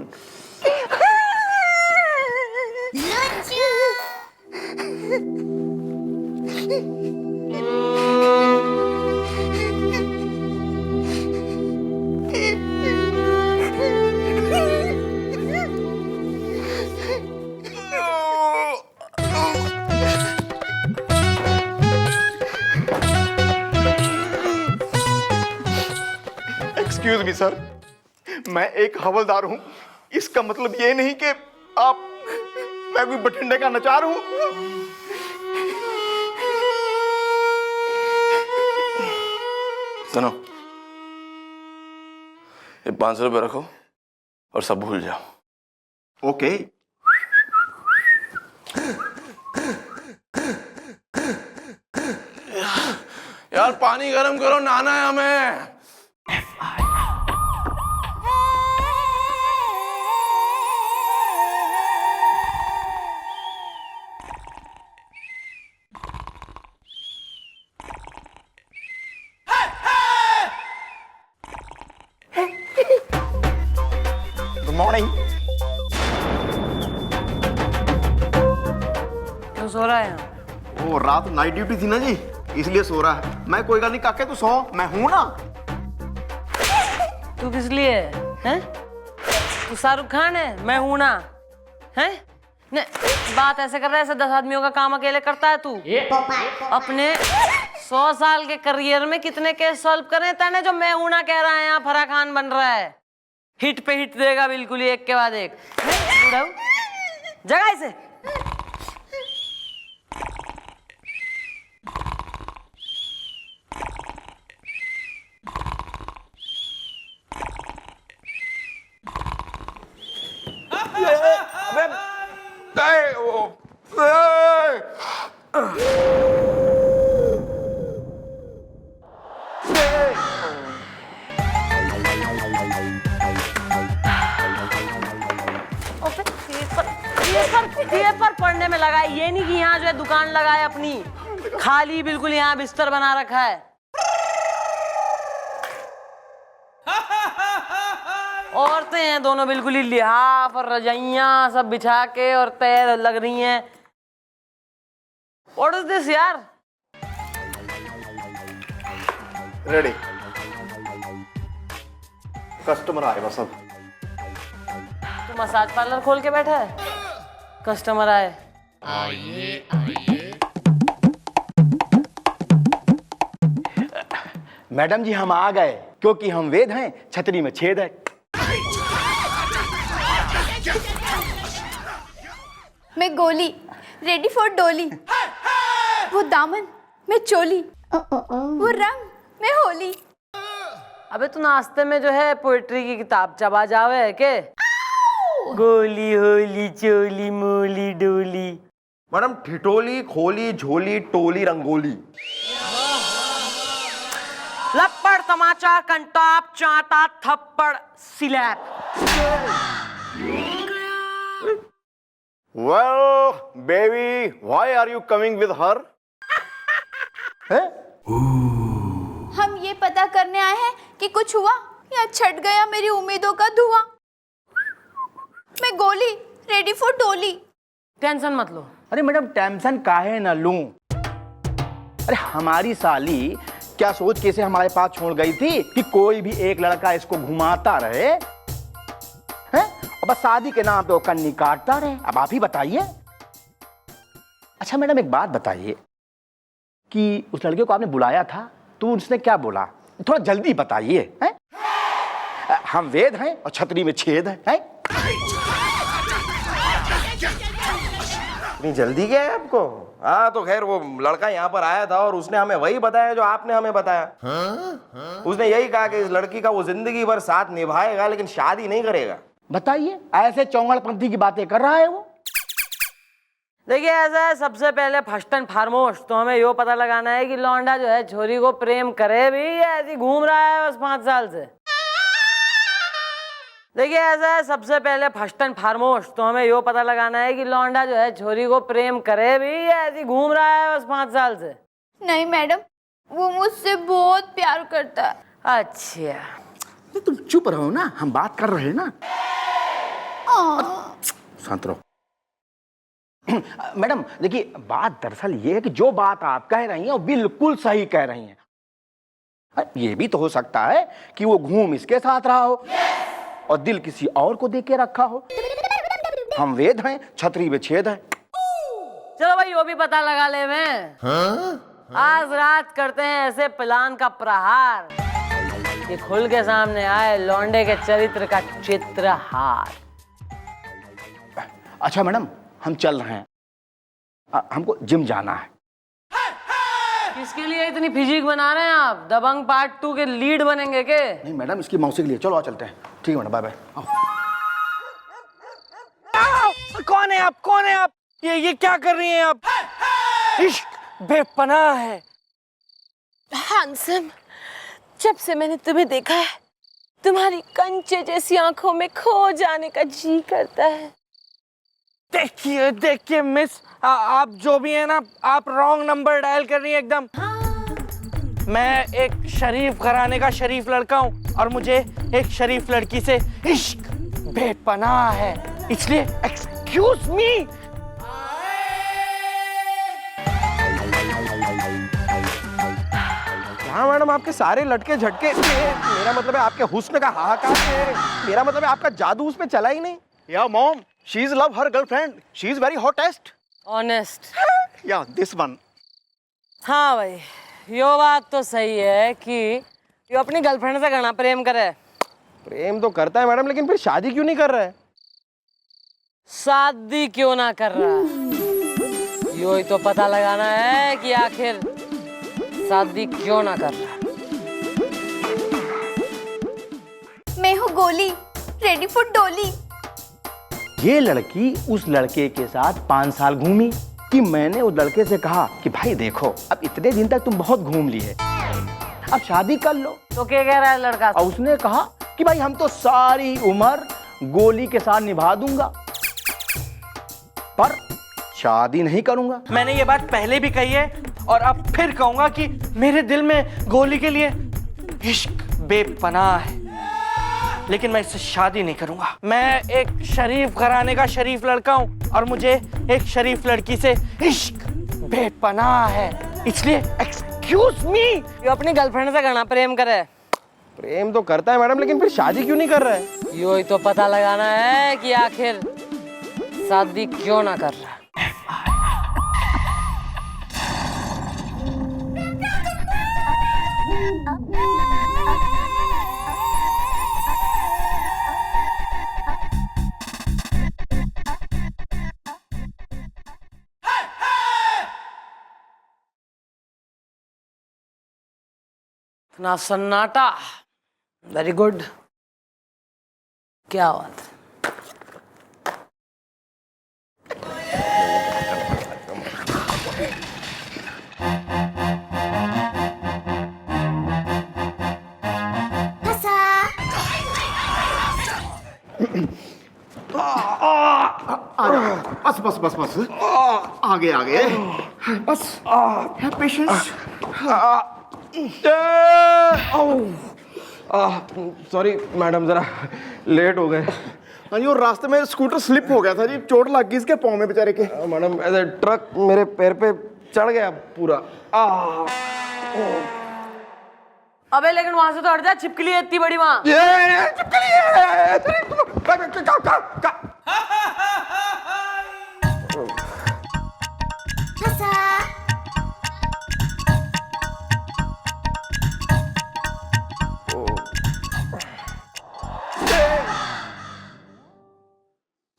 एक्सक्यूज मी सर, मैं एक हवलदार हूं, इसका मतलब ये नहीं कि मैं कोई बठिंडे का नचार हूं। सुनो, ये 500 रुपये रखो और सब भूल जाओ। ओके। यार पानी गर्म करो, नहाना है हमें। Good morning. क्यों सो रहा है यहाँ? वो रात नाइट ड्यूटी थी ना जी, इसलिए सो रहा है। मैं कोई गल नहीं काके, तू सो, मैं हूं ना। तू किस लिए है? तू शाहरुख खान है, मैं हूं ना है? ने बात ऐसे कर रहा है जैसे 10 आदमियों का काम अकेले करता है तू। अपने 100 साल के करियर में कितने केस सॉल्व करे तने जो मैं हूं ना कह रहा है? यहाँ फराह खान बन रहा है, हिट पे हिट देगा बिल्कुल ही, एक के बाद एक। जगह से पेपर पढ़ने में लगा है, ये नहीं कि यहाँ जो है दुकान लगाए अपनी, खाली बिल्कुल यहाँ बिस्तर बना रखा है। औरतें हैं दोनों बिल्कुल ही लिहाफ और रजाइयां सब बिछा के और तैर लग रही हैं। What is this यार? रेडी। कस्टमर आए बस अब। तू मसाज पार्लर खोल के बैठा है? कस्टमर आए। मैडम जी हम आ गए, क्योंकि हम वेद हैं, छतरी में छेद है। मैं गोली, रेडी फॉर डोली। वो दामन, मैं चोली। वो रंग, मैं होली। अबे तू नाश्ते में जो है पोएट्री की किताब चबा जावे है के? गोली होली चोली मोली डोली। मैडम ठिठोली खोली झोली टोली रंगोली। लपड़ तमाचा कंटाप चाटा थप्पड़ सिलैप। Well, baby, why are you coming with her? हम ये पता करने आए हैं कि कुछ हुआ या छट गया मेरी उम्मीदों का धुआं। मैं गोली, रेडी फॉर डोली। टेंशन मत लो। अरे मैडम टेंशन काहे न लूं? अरे हमारी साली क्या सोच के इसे हमारे पास छोड़ गई थी कि कोई भी एक लड़का इसको घुमाता रहे हैं और बस शादी के नाम पे वो कन्नी काटता रहे। अब आप ही बताइए। अच्छा मैडम एक बात बताइए कि उस लड़के को आपने बुलाया था तो उसने क्या बोला? थोड़ा जल्दी बताइए। हैं? हम वेद हैं और छतरी में छेद है। हैं? इतनी जल्दी क्या है आपको? हाँ तो खैर वो लड़का यहाँ पर आया था और उसने हमें वही बताया जो आपने हमें बताया। उसने यही कहा कि इस लड़की का वो जिंदगी भर साथ निभाएगा लेकिन शादी नहीं करेगा। बताइए, ऐसे चौंगड़पंथी की बातें कर रहा है वो। देखिए ऐसा है, सबसे पहले फर्स्ट एंड फॉरमोस्ट तो हमें यो पता लगाना है कि लौंडा जो है छोरी को प्रेम करे भी या ऐसे घूम रहा है बस 5 साल से। देखिए ऐसा है, सबसे पहले फर्स्ट एंड फॉरमोस्ट तो हमें यो पता लगाना है कि लौंडा जो है छोरी को प्रेम करे भी या ऐसे घूम रहा है बस 5 साल से। नहीं मैडम, वो मुझसे बहुत प्यार करता है। अच्छा तुम चुप रहो ना, हम बात कर रहे हैं ना। शांत रहो। मैडम देखिए बात दरअसल ये है कि जो बात आप कह रही हैं वो बिल्कुल सही कह रही हैं। ये भी तो हो सकता है कि वो घूम इसके साथ रहा हो और दिल किसी और को दे के रखा हो। हम वेद हैं, छतरी में छेद है। चलो भाई वो भी पता लगा ले। मैं आज रात करते हैं ऐसे प्लान का प्रहार कि खुल के सामने आए लौंडे के चरित्र का चित्रहार। अच्छा मैडम हम चल रहे हैं, हमको जिम जाना है। किसके लिए इतनी फिजिक बना रहे हैं आप? दबंग पार्ट 2 के लीड बनेंगे के? नहीं मैडम इसकी मौसी के लिए। चलो चलते हैं। ठीक है मैडम, बाय बाय। कौन है आप? कौन है आप? ये क्या कर रही हैं आप? इश्क बेपनाह है। हैंडसम, जब से मैंने तुम्हें देखा है तुम्हारी कंचे जैसी आंखों में खो जाने का जी करता है। देखिए देखिए मिस, आप जो भी है ना, आप रॉन्ग नंबर डायल कर रही हैं एकदम। मैं एक शरीफ घराने का शरीफ लड़का हूँ और मुझे एक शरीफ लड़की से इश्क बेपनाह है, इसलिए एक्सक्यूज मी। हाँ मैडम, आपके सारे लटके झटके, मेरा मतलब है आपके हुस्न का हाहाकार है, मेरा मतलब है आपका जादू उस पे चला ही नहीं। या mom, she is love her girlfriend, she is very hottest. Honest. या दिस वन। हाँ भाई, यो बात तो सही है कि यो अपनी गर्लफ्रेंड से घना प्रेम करे। प्रेम तो करता है मैडम, लेकिन फिर शादी क्यों नहीं कर रहा है? शादी क्यों ना कर रहा, यो ही तो पता लगाना है कि आखिर शादी क्यों ना कर रहा। मैं हूँ गोली, रेडी फॉर डोली। ये लड़की उस लड़के के साथ 5 साल घूमी कि मैंने उस लड़के से कहा कि भाई देखो, अब इतने दिन तक तुम बहुत घूम लिए, अब शादी कर लो। तो क्या कह रहा है लड़का? और उसने कहा कि भाई हम तो सारी उम्र गोली के साथ निभा दूंगा, पर शादी नहीं करूंगा। मैंने ये बात पहले भी कही है और अब फिर कहूंगा कि मेरे दिल में गोली के लिए इश्क बेपनाह है, लेकिन मैं इससे शादी नहीं करूंगा। मैं एक शरीफ घराने का शरीफ लड़का हूं और मुझे एक शरीफ लड़की से इश्क बेपनाह है, इसलिए एक्सक्यूज मी। यो अपनी गर्लफ्रेंड से घना प्रेम करे। प्रेम तो करता है मैडम, लेकिन फिर शादी क्यों नहीं कर रहा है? यो ही तो पता लगाना है कि आखिर शादी क्यों ना कर रहा। ना सन्नाटा, वेरी गुड। क्या बात है? बस बस बस बस, आगे आगे, बस पेशेंस। सॉरी मैडम, जरा लेट हो गए। हाँ जी, और रास्ते में स्कूटर स्लिप हो गया था जी, चोट लग गई इसके पाँव में बेचारे के। मैडम, ऐसे ट्रक मेरे पैर पे चढ़ गया पूरा। अबे लेकिन वहां से तो हट जा, छिपकली है इतनी बड़ी वहां।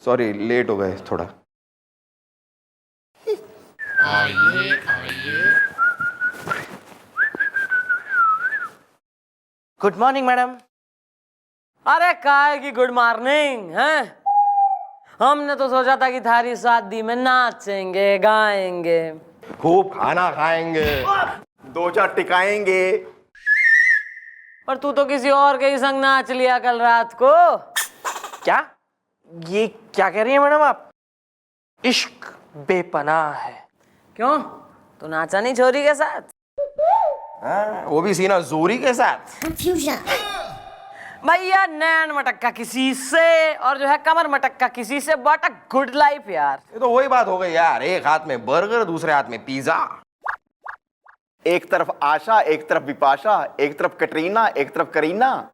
सॉरी, लेट हो गए थोड़ा। Good morning madam. अरे काय की गुड मॉर्निंग है? हमने तो सोचा था कि थारी शादी में नाचेंगे गाएंगे, खूब खाना खाएंगे, 2-4 टिकाएंगे। पर तू तो किसी और के ही संग नाच लिया कल रात को। क्या? ये क्या कह रही हैं मैडम आप? इश्क बेपनाह है। क्यों, तू नाचा नहीं छोरी के साथ? वो भी सीना जोरी के साथ। भैया नैन मटक्का किसी से और जो है कमर मटक्का किसी से, बट अ गुड लाइफ यार। ये तो वही बात हो गई यार, एक हाथ में बर्गर, दूसरे हाथ में पिज्जा। एक तरफ आशा, एक तरफ विपाशा, एक तरफ कटरीना, एक तरफ करीना।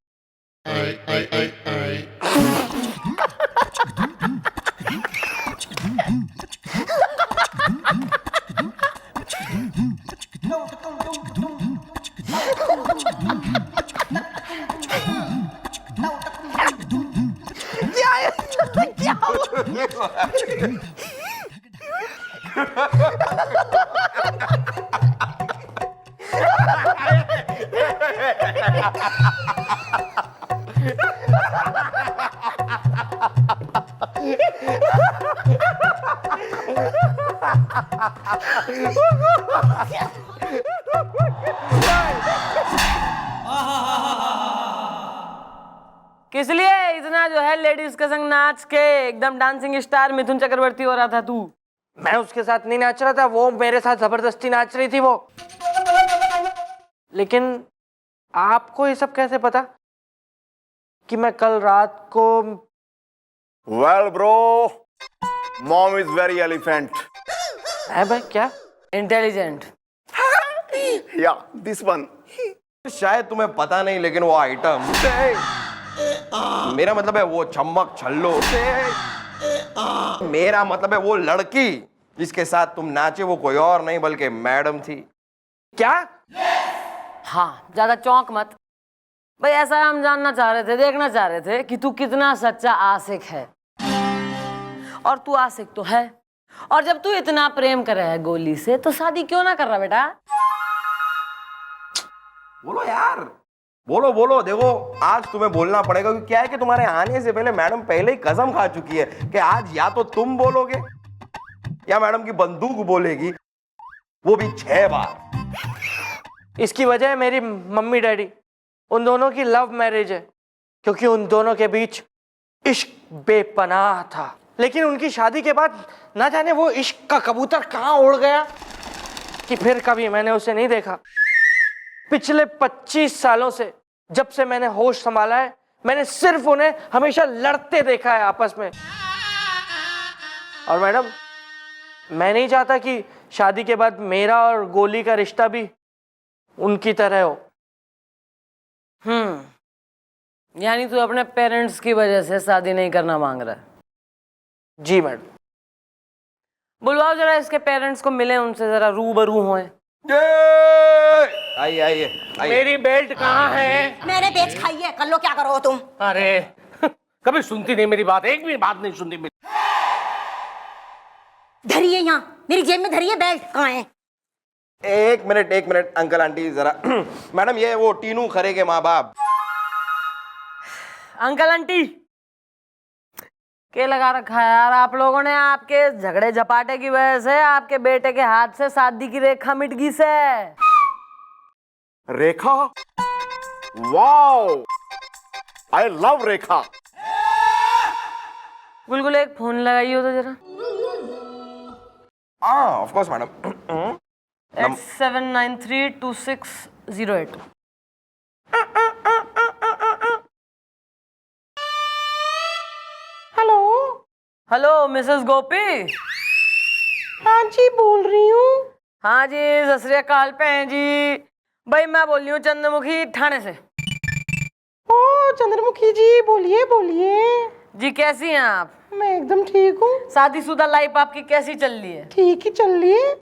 किस लिए इतना जो है लेडीज के संग नाच के एकदम डांसिंग स्टार मिथुन चक्रवर्ती हो रहा था तू? मैं उसके साथ नहीं नाच रहा था, वो मेरे साथ जबरदस्ती नाच रही थी वो। लेकिन आपको ये सब कैसे पता कि मैं कल रात को? Well bro, mom is very elephant. है भाई क्या? इंटेलिजेंट। या दिस वन। शायद तुम्हें पता नहीं, लेकिन वो आइटम, मेरा मतलब है वो चम्मक छल्लो, मेरा मतलब है वो लड़की जिसके साथ तुम नाचे, वो कोई और नहीं बल्कि मैडम थी। क्या? हाँ, ज्यादा चौंक मत भाई। ऐसा हम जानना चाह रहे थे, देखना चाह रहे थे कि तू कितना सच्चा आशिक है। और तू आशिक तो है, और जब तू इतना प्रेम कर रहा है गोली से, तो शादी क्यों ना कर रहा बेटा? बोलो यार, बोलो बोलो। देखो आज तुम्हें बोलना पड़ेगा, क्योंकि क्या है कि तुम्हारे आने से पहले मैडम पहले ही कसम खा चुकी है कि आज या तो तुम बोलोगे या मैडम की बंदूक बोलेगी, वो भी 6 बार। इसकी वजह है मेरी मम्मी डैडी, उन दोनों की लव मैरिज है, क्योंकि उन दोनों के बीच इश्क बेपनाह था। लेकिन उनकी शादी के बाद ना जाने वो इश्क का कबूतर कहाँ उड़ गया कि फिर कभी मैंने उसे नहीं देखा। पिछले 25 सालों से, जब से मैंने होश संभाला है, मैंने सिर्फ उन्हें हमेशा लड़ते देखा है आपस में। और मैडम, मैं नहीं चाहता कि शादी के बाद मेरा और गोली का रिश्ता भी उनकी तरह हो। यानी तू अपने पेरेंट्स की वजह से शादी नहीं करना मांग रहा है? जी मैडम। बुलवाओ जरा इसके पेरेंट्स को, मिले उनसे, जरा रूबरू होए। आइए आइए आइए। मेरी बेल्ट कहाँ है? मैंने बेच खाई है, कर लो क्या करो तुम। अरे कभी सुनती नहीं मेरी बात, एक भी बात नहीं सुनती मेरी। धरिए यहाँ, मेरी जेब में धरिए, बेल्ट कहाँ है? एक मिनट अंकल आंटी जरा। मैडम ये वो टीनू खरे के माँ बाप। अंकल आंटी के लगा रखा है यार आप लोगों ने। आपके झगड़े झपाटे की वजह से आपके बेटे के हाथ से शादी की रेखा मिट गई से। Rekha? Wow, I love Rekha. बिल्कुल, एक फोन लगाइए तो जरा। हाँ of course madam. 87932608। Hello Mrs Gopi. हाँ जी बोल रही हूँ। हाँ जी, सत श्री अकाल भैन जी। भाई मैं बोल रही हूँ चंद्रमुखी थाने से। ओ चंद्रमुखी जी, बोलिए बोलिए। जी कैसी हैं आप? मैं एकदम ठीक हूँ। शादीशुदा लाइफ आपकी कैसी चल रही है? ठीक ही चल रही है।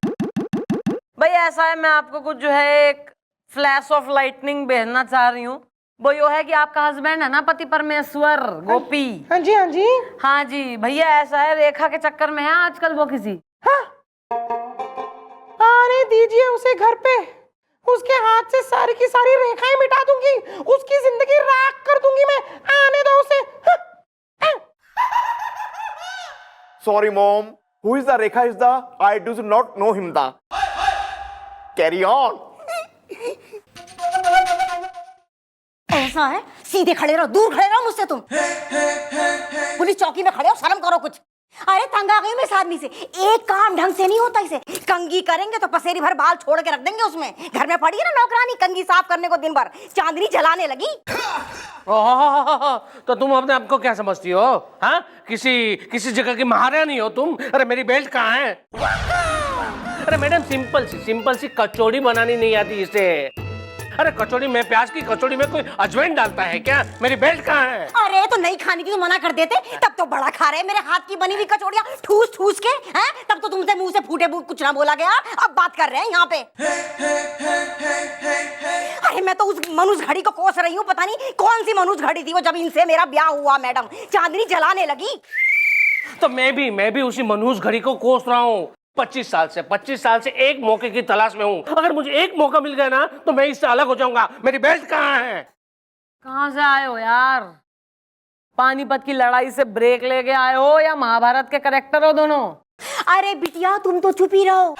भाई ऐसा है, मैं आपको कुछ जो है एक फ्लैश ऑफ लाइटनिंग भेजना चाह रही हूँ। वो यो है कि आपका हस्बैंड है ना, पति परमेश्वर गोपी। हाँ जी हाँ जी। हाँ जी भैया, ऐसा है रेखा के चक्कर में है आजकल वो किसी। हाँ? अरे दीजिए उसे घर पे, उसके हाथ से सारी की सारी रेखाएं मिटा दूंगी, उसकी जिंदगी राख कर दूंगी मैं। आने दो उसे। Sorry mom, who is the Rekha is the? I do not know him the. Carry on. ऐसा है, सीधे खड़े रहो, दूर खड़े रहो मुझसे तुम। पुलिस चौकी में खड़े हो, शर्म करो कुछ। अरे तंग आ गई मैं इस आदमी से, एक काम ढंग से नहीं होता इसे। कंघी करेंगे तो पसेरी भर बाल छोड़ के रख देंगे उसमें। घर में पड़ी है ना नौकरानी कंघी साफ करने को दिन भर, चांदनी जलाने लगी। तो तुम अपने आप को क्या समझती हो? हाँ, किसी जगह की महारानी हो तुम? अरे मेरी बेल्ट कहाँ है? अरे मैडम, सिंपल सी कचौड़ी बनानी नहीं आती इसे। अरे कचौड़ी में, प्याज की कचौड़ी में कोई अजवाइन डालता है क्या? मेरी बेल्ट कहाँ है? अरे तो नहीं खाने की तो मना कर देते, तब तो बड़ा खा रहे मेरे हाथ की बनी हुई कचौड़ियां ठूस ठूस के हैं। तब तो तुमसे मुंह से फूटे कुछ ना बोला गया, अब बात कर रहे हैं यहाँ पे। अरे मैं तो उस मनुज घड़ी को कोस रही हूँ, पता नहीं कौन सी मनुज घड़ी थी वो, जब इनसे मेरा ब्याह हुआ मैडम चांदनी जलाने लगी। तो मैं भी उसी मनहूस घड़ी को कोस रहा हूँ। 25 साल से एक मौके की तलाश में हूँ। अगर मुझे एक मौका मिल गया ना तो मैं इससे अलग हो जाऊंगा। मेरी बेल्ट कहाँ है? कहाँ से आए हो यार? पानीपत की लड़ाई से ब्रेक लेके आए हो या महाभारत के कैरेक्टर हो दोनों? अरे बिटिया तुम तो चुप ही रहो,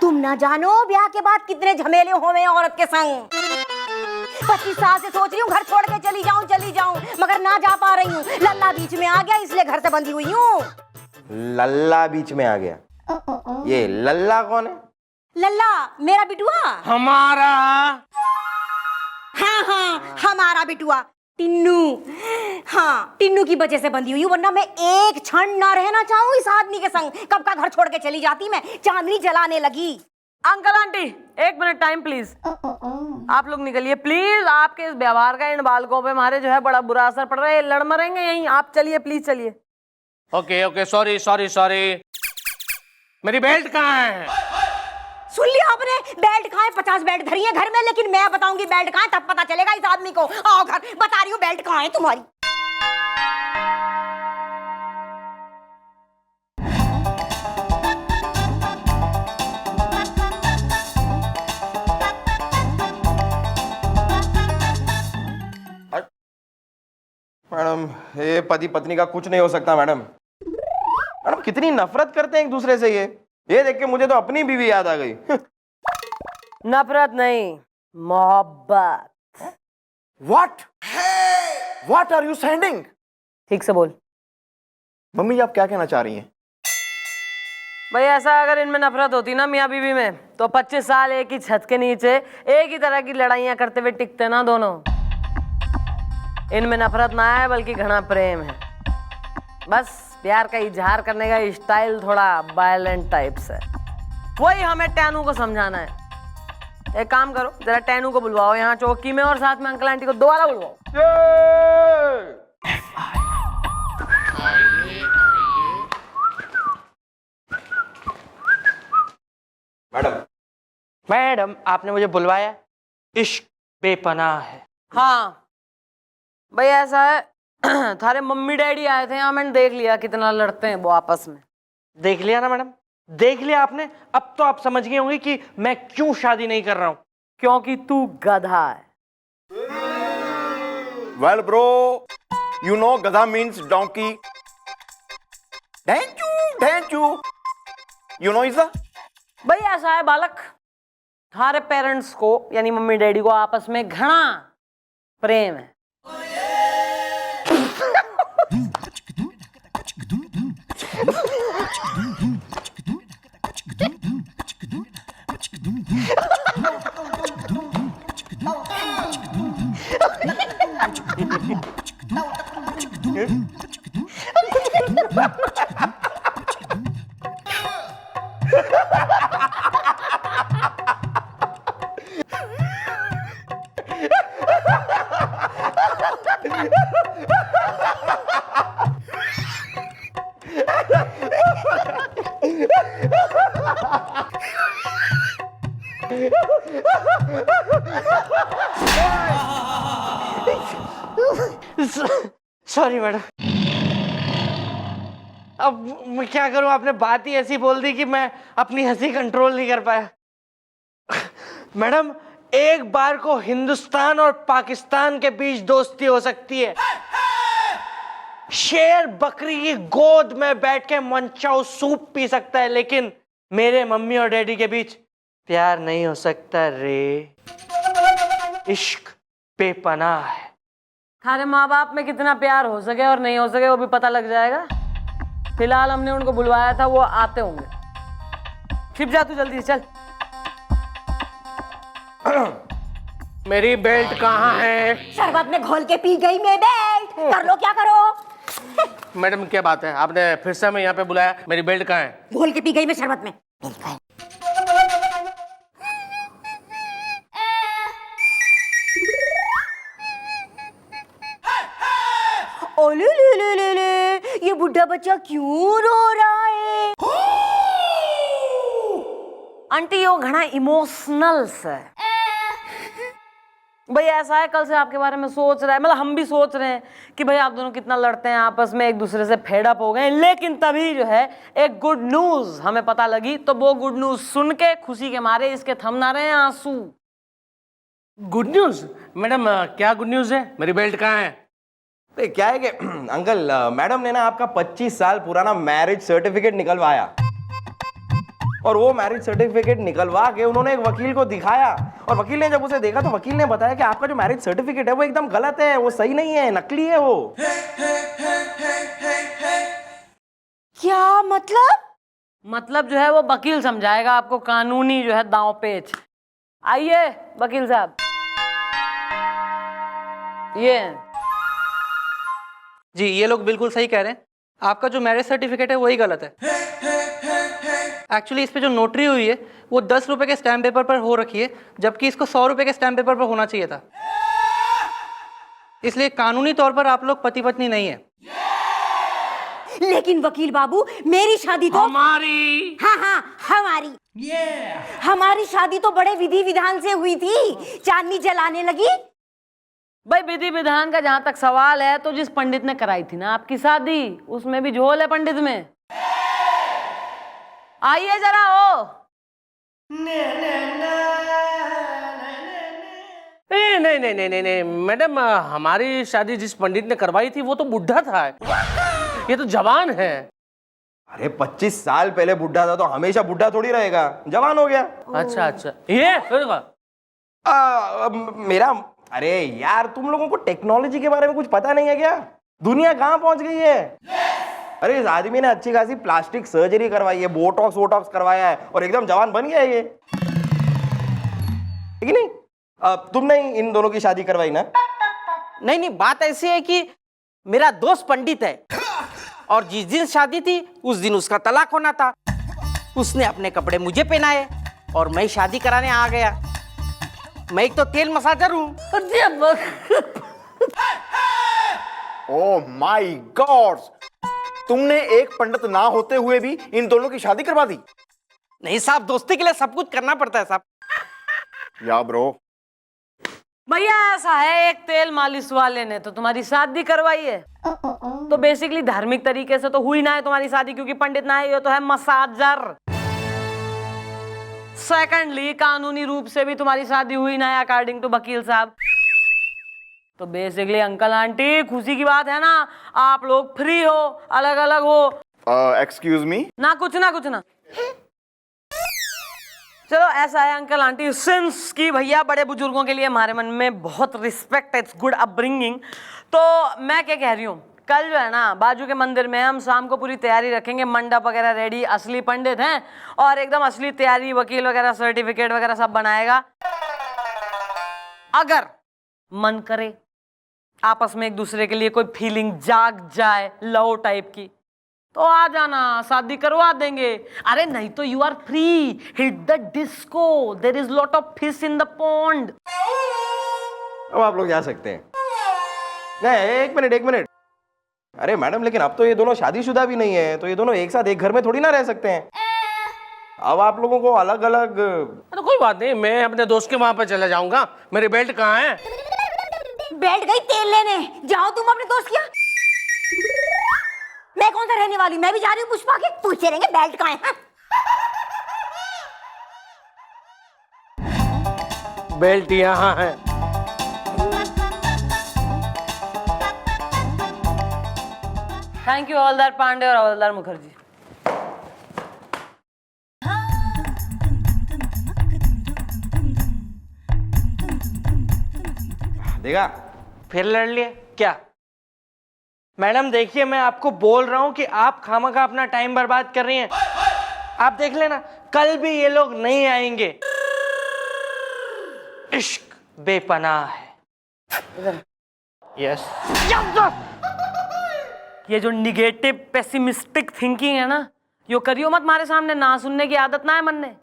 तुम ना जानो ब्याह के बाद कितने झमेले होवे औरत के संग। 25 साल से सोच रही हूँ घर छोड़ के चली जाऊं मगर ना जा पा रही हूँ। लल्ला बीच में आ गया इसलिए घर से बंधी हुई हूँ। लल्ला बीच में आ गया? ये लल्ला कौन है? लल्ला मेरा बिटुआ। हमारा हाँ हमारा बिटुआ टिन्नू। हाँ टिन्नू की वजह से बंधी हुई हूँ, वरना मैं एक क्षण ना रहना चाहूँ इस आदमी के संग। कब का घर छोड़ के चली जाती मैं, चांदनी जलाने लगी। Uncle aunty 1 minute time please. आप लोग निकलिए प्लीज। आपके इस व्यवहार का इन बालकों पे हमारे जो है बड़ा बुरा असर पड़ रहा है। लड़ मरेंगे यहीं। आप चलिए प्लीज चलिए। Okay sorry. मेरी बेल्ट कहाँ है? सुन लिया आपने? बेल्ट कहाँ है? 50 बेल्ट धरी है घर में, लेकिन मैं बताऊंगी बेल्ट कहाँ है, तब पता चलेगा इस आदमी को। आओ घर, बता रही हूँ बेल्ट कहाँ है तुम्हारी। मैडम ये पति पत्नी का कुछ नहीं हो सकता मैडम। मैडम कितनी नफरत करते हैं एक दूसरे से। ये देख के मुझे तो अपनी बीवी याद आ गई। नफरत नहीं, मोहब्बत। What are you sending? ठीक से बोल। मम्मी जी आप क्या कहना चाह रही हैं? भाई ऐसा अगर इनमें नफरत होती ना मियाँ बीवी में, तो 25 साल एक ही छत के नीचे एक ही तरह की लड़ाइयाँ करते हुए टिकते ना दोनों। इनमें नफरत ना है बल्कि घना प्रेम है। बस प्यार का इजहार करने का स्टाइल थोड़ा वायलेंट टाइप से। वही हमें टैनू को समझाना है। एक काम करो, जरा टैनू को बुलवाओ यहाँ चौकी में, और साथ में अंकल आंटी को दोबारा बुलवाओ। मैडम आपने मुझे बुलवाया? इश्क बेपनाह है। हाँ भाई ऐसा है, थारे मम्मी डैडी आए थे यहाँ, मैंने देख लिया कितना लड़ते हैं वो आपस में। देख लिया ना मैडम, देख लिया आपने। अब तो आप समझ गए होंगे कि मैं क्यों शादी नहीं कर रहा हूं। क्योंकि तू गधा है। Well bro, you know गधा means donkey. Thank you. You know Isa? भाई ऐसा है बालक, थारे पेरेंट्स को यानी मम्मी डैडी को आपस में घना प्रेम है। Sorry madam. अब मैं क्या करूं, आपने बात ही ऐसी बोल दी कि मैं अपनी हंसी कंट्रोल नहीं कर पाया। मैडम एक बार को हिंदुस्तान और पाकिस्तान के बीच दोस्ती हो सकती है, शेर बकरी की गोद में बैठ के मनचाओ सूप पी सकता है, लेकिन मेरे मम्मी और डैडी के बीच प्यार नहीं हो सकता रे। इश्क बेपनाह है। थारे माँ बाप में कितना प्यार हो सके और नहीं हो सके वो भी पता लग जाएगा। फिलहाल हमने उनको बुलवाया था, वो आते होंगे। छिप जा तू जल्दी चल। मेरी बेल्ट कहाँ है? शरबत में घोल के पी गई मैं बेल्ट। कर लो क्या करो। मैडम क्या बात है, आपने फिर से हमें यहाँ पे बुलाया? मेरी बेल्ट कहाँ है? घोल के पी गई मैं शरबत में। ओले ले ले ले ले, ये बुढ़ा बच्चा क्यों रो रहा है? आंटी वो घना इमोशनल है। भाई ऐसा है, कल से आपके बारे में सोच रहा है, मतलब हम भी सोच रहे हैं कि भाई आप दोनों कितना लड़ते हैं आपस में, एक दूसरे से फेड अप हो गए। लेकिन तभी जो है एक गुड न्यूज हमें पता लगी, तो वो गुड न्यूज सुन के खुशी के मारे इसके थम ना रहे हैं आंसू। Good news? मैडम क्या गुड न्यूज है? मेरी बेल्ट कहाँ है? तो क्या है कि अंकल मैडम ने ना आपका 25 साल पुराना मैरिज सर्टिफिकेट निकलवाया, और वो मैरिज सर्टिफिकेट निकलवा के उन्होंने एक वकील को दिखाया, और वकील ने जब उसे देखा तो वकील ने बताया कि आपका जो मैरिज सर्टिफिकेट है वो एकदम गलत है, वो सही नहीं है, नकली है वो। क्या मतलब? मतलब जो है वो वकील समझाएगा आपको कानूनी जो है दांव पेच। आइए वकील साहब, ये जी, ये लोग बिल्कुल सही कह रहे हैं। आपका जो मैरिज सर्टिफिकेट है वही गलत है। एक्चुअली इस पे जो नोटरी हुई है वो 10 रुपए के स्टैम्प पेपर पर हो रखी है, जबकि इसको 100 रुपए के स्टैम्प पेपर पर होना चाहिए था। इसलिए कानूनी तौर पर आप लोग पति पत्नी नहीं है। लेकिन वकील बाबू, मेरी शादी तो हमारी हाँ हमारी हमारी शादी तो बड़े विधि विधान से हुई थी, चांदनी जलाने लगी। भाई विधि विधान का जहां तक सवाल है तो जिस पंडित ने कराई थी ना आपकी शादी, उसमें भी झोल है पंडित में। आइए जरा ओ। नहीं मैडम, हमारी शादी जिस पंडित ने करवाई थी वो तो बुढ़ा था, ये तो जवान है। अरे 25 साल पहले बुढ़ा था तो हमेशा बुढ़ा थोड़ी रहेगा, जवान हो गया। अच्छा, ये फिर मेरा, अरे यार तुम लोगों को टेक्नोलॉजी के बारे में कुछ पता नहीं है क्या? दुनिया कहाँ पहुंच गई है? अरे इस आदमी ने अच्छी खासी प्लास्टिक सर्जरी करवाई है, बोटॉक्स वोटॉक्स करवाया है और एकदम जवान बन गया है ये, ठीक नहीं? तुमने इन दोनों की शादी करवाई ना? नहीं, बात ऐसी है कि मेरा दोस्त पंडित है और जिस दिन शादी थी उस दिन उसका तलाक होना था। उसने अपने कपड़े मुझे पहनाए और मैं शादी कराने आ गया। मैं एक तो तेल मसाजर हूँ। ओह माय गॉड, तुमने एक पंडित ना होते हुए भी इन दोनों की शादी करवा दी? नहीं साहब, दोस्ती के लिए सब कुछ करना पड़ता है साहब। या ब्रो, भैया ऐसा है, एक तेल मालिश वाले ने तो तुम्हारी शादी करवाई है, तो बेसिकली धार्मिक तरीके से तो हुई ना है तुम्हारी शादी, क्योंकि पंडित ना है, ये तो है मसाजर। सेकंडली कानूनी रूप से भी तुम्हारी शादी हुई ना है अकॉर्डिंग टू वकील साहब। तो बेसिकली अंकल आंटी, खुशी की बात है ना, आप लोग फ्री हो, अलग अलग हो। एक्सक्यूज मी, ना कुछ ना। चलो ऐसा है अंकल आंटी, सिंस की भैया बड़े बुजुर्गों के लिए हमारे मन में बहुत रिस्पेक्ट है, इट्स गुड अपब्रिंगिंग, तो मैं क्या कह रही हूँ, कल जो है ना बाजू के मंदिर में हम शाम को पूरी तैयारी रखेंगे, मंडप वगैरह रेडी, असली पंडित हैं और एकदम असली तैयारी, वकील वगैरह सर्टिफिकेट वगैरह सब बनाएगा। अगर मन करे आपस में एक दूसरे के लिए कोई फीलिंग जाग जाए लव टाइप की, तो आ जाना, शादी करवा देंगे। अरे नहीं तो you are free, hit the disco, there is lot of fish in the pond. अब आप लोग जा सकते हैं। नहीं, एक मिनट। अरे मैडम, लेकिन अब तो ये दोनों शादीशुदा भी नहीं है, तो ये दोनों एक साथ एक घर में थोड़ी ना रह सकते हैं। अब आप लोगों को अलग अलग। तो कोई बात नहीं, मैं अपने दोस्त के वहां पर चला जाऊंगा। मेरी बेल्ट कहाँ है? बैठ गई तेल लेने, जाओ तुम अपने दोस्त के। मैं कौन सा रहने वाली, मैं भी जा रही हूँ पुष्पा के, पूछे रहेंगे बेल्ट कहाँ है। बेल्ट यहाँ है। थैंक यू हवलदार पांडे और हवलदार मुखर्जी। देखा, फिर लड़ लिए क्या? मैडम देखिए, मैं आपको बोल रहा हूं कि आप खामखा अपना टाइम बर्बाद कर रही हैं। आप देख लेना, कल भी ये लोग नहीं आएंगे। इश्क बेपनाह है। यस। ये जो निगेटिव पेसिमिस्टिक थिंकिंग है ना, यो करियो मत हमारे सामने, ना सुनने की आदत ना है मन ने।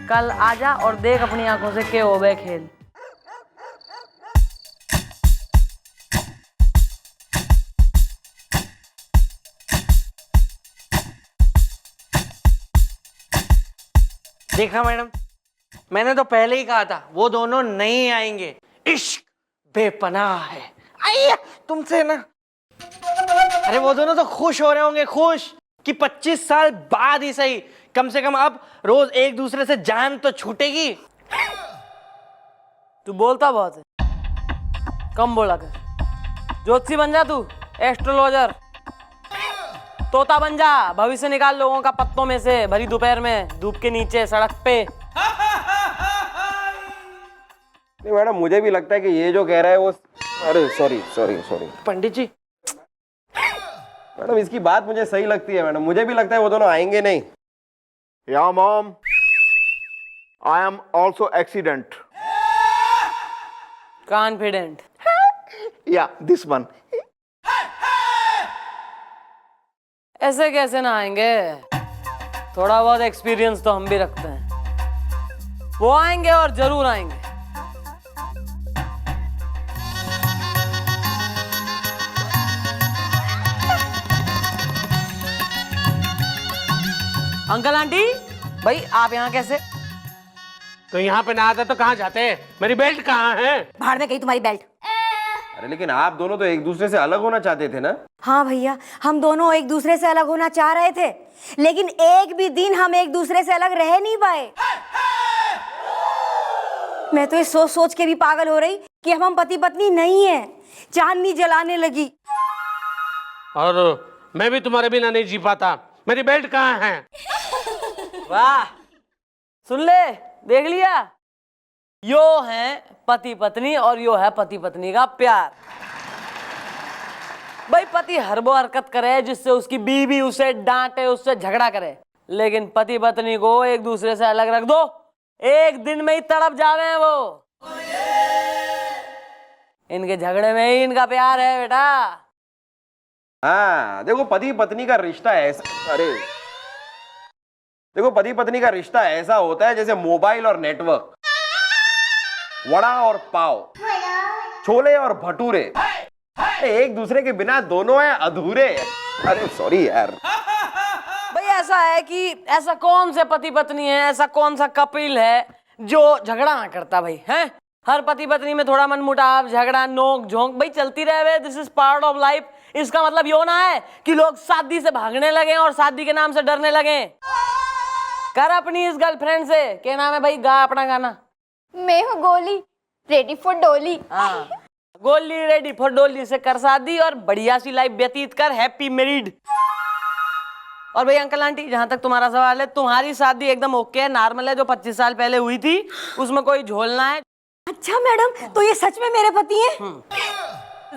कल आजा और देख अपनी आंखों से के होवे खेल। देखा मैडम, मैंने तो पहले ही कहा था वो दोनों नहीं आएंगे। इश्क बेपनाह है। आइए तुमसे ना। अरे वो दोनों तो खुश हो रहे होंगे, खुश कि 25 साल बाद ही सही, कम से कम अब रोज एक दूसरे से जान तो छूटेगी। तू बोलता बहुत है, कम बोला कर। ज्योतिषी बन जा तू, एस्ट्रोलॉजर। तोता बन जा, भविष्य निकाल लोगों का पत्तों में से, भरी दोपहर में धूप के नीचे सड़क पे। नहीं मैडम, मुझे भी लगता है कि ये जो कह रहा है वो, अरे सॉरी सॉरी सॉरी पंडित जी, मैडम, इसकी बात मुझे सही लगती है मैडम, मुझे भी लगता है वो दोनों आएंगे नहीं। या mom, I am also accident. Confident. या दिस वन। ऐसे कैसे ना आएंगे, थोड़ा बहुत एक्सपीरियंस तो हम भी रखते हैं। वो आएंगे और जरूर आएंगे। अंकल आंटी, भाई आप यहाँ कैसे? तो यहाँ पे ना आते तो कहाँ जाते? मेरी बेल्ट कहाँ है? बाहर में गई तुम्हारी बेल्ट। अरे लेकिन आप दोनों तो एक दूसरे से अलग होना चाहते थे ना? हाँ भैया, हम दोनों एक दूसरे से अलग होना चाह रहे थे, लेकिन एक भी दिन हम एक दूसरे से अलग रह नहीं पाए। मैं तो ये सोच सोच के भी पागल हो रही कि हम पति पत्नी नहीं है। चांदनी जलाने लगी। और मैं भी तुम्हारे बिना नहीं जी पाता। मेरी बेल्ट कहाँ है? वाह, सुन ले, देख लिया? यो है पति पत्नी और यो है पति पत्नी का प्यार। भाई पति हर वो हरकत करे जिससे उसकी बीवी उसे डांटे, उससे झगड़ा करे, लेकिन पति पत्नी को एक दूसरे से अलग रख दो, एक दिन में ही तड़प जावे हैं वो। इनके झगड़े में ही इनका प्यार है बेटा। हाँ देखो, पति पत्नी का रिश्ता ऐसा, अरे देखो, पति पत्नी का रिश्ता ऐसा होता है जैसे मोबाइल और नेटवर्क, वड़ा और पाव, छोले और भटूरे, एक दूसरे के बिना दोनों हैं अधूरे। अरे सॉरी यार। भाई ऐसा है कि ऐसा कौन से पति पत्नी है, ऐसा कौन सा कपिल है जो झगड़ा ना करता भाई, हैं? हर पति पत्नी में थोड़ा मनमुटाव, झगड़ा, नोक झोंक भाई चलती रहे। This is part of life. इसका मतलब यो ना है कि लोग शादी से भागने लगे और शादी के नाम से डरने लगे। कर अपनी इस गर्लफ्रेंड से, क्या नाम है भाई, गा अपना गाना। मैं हूँ गोली, रेडी फॉर डोली। हाँ, गोली रेडी फॉर डोली से कर शादी और बढ़िया सी लाइफ व्यतीत कर, हैप्पी मैरिड। और भाई अंकल आंटी, जहां तक तुम्हारा सवाल है, तुम्हारी शादी एकदम ओके है, नॉर्मल है, जो 25 साल पहले हुई थी, उसमें कोई झोलना है। अच्छा मैडम, तो ये सच में मेरे पति हैं?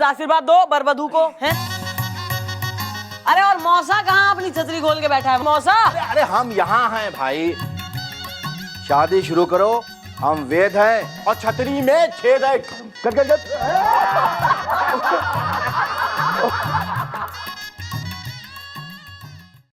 आशीर्वाद दो बरबधू को, हैं? अरे और मौसा कहाँ अपनी छतरी खोल के बैठा है? मौसा, अरे हम यहाँ हैं भाई, शादी शुरू करो, हम वेद हैं और छतरी में छेद है।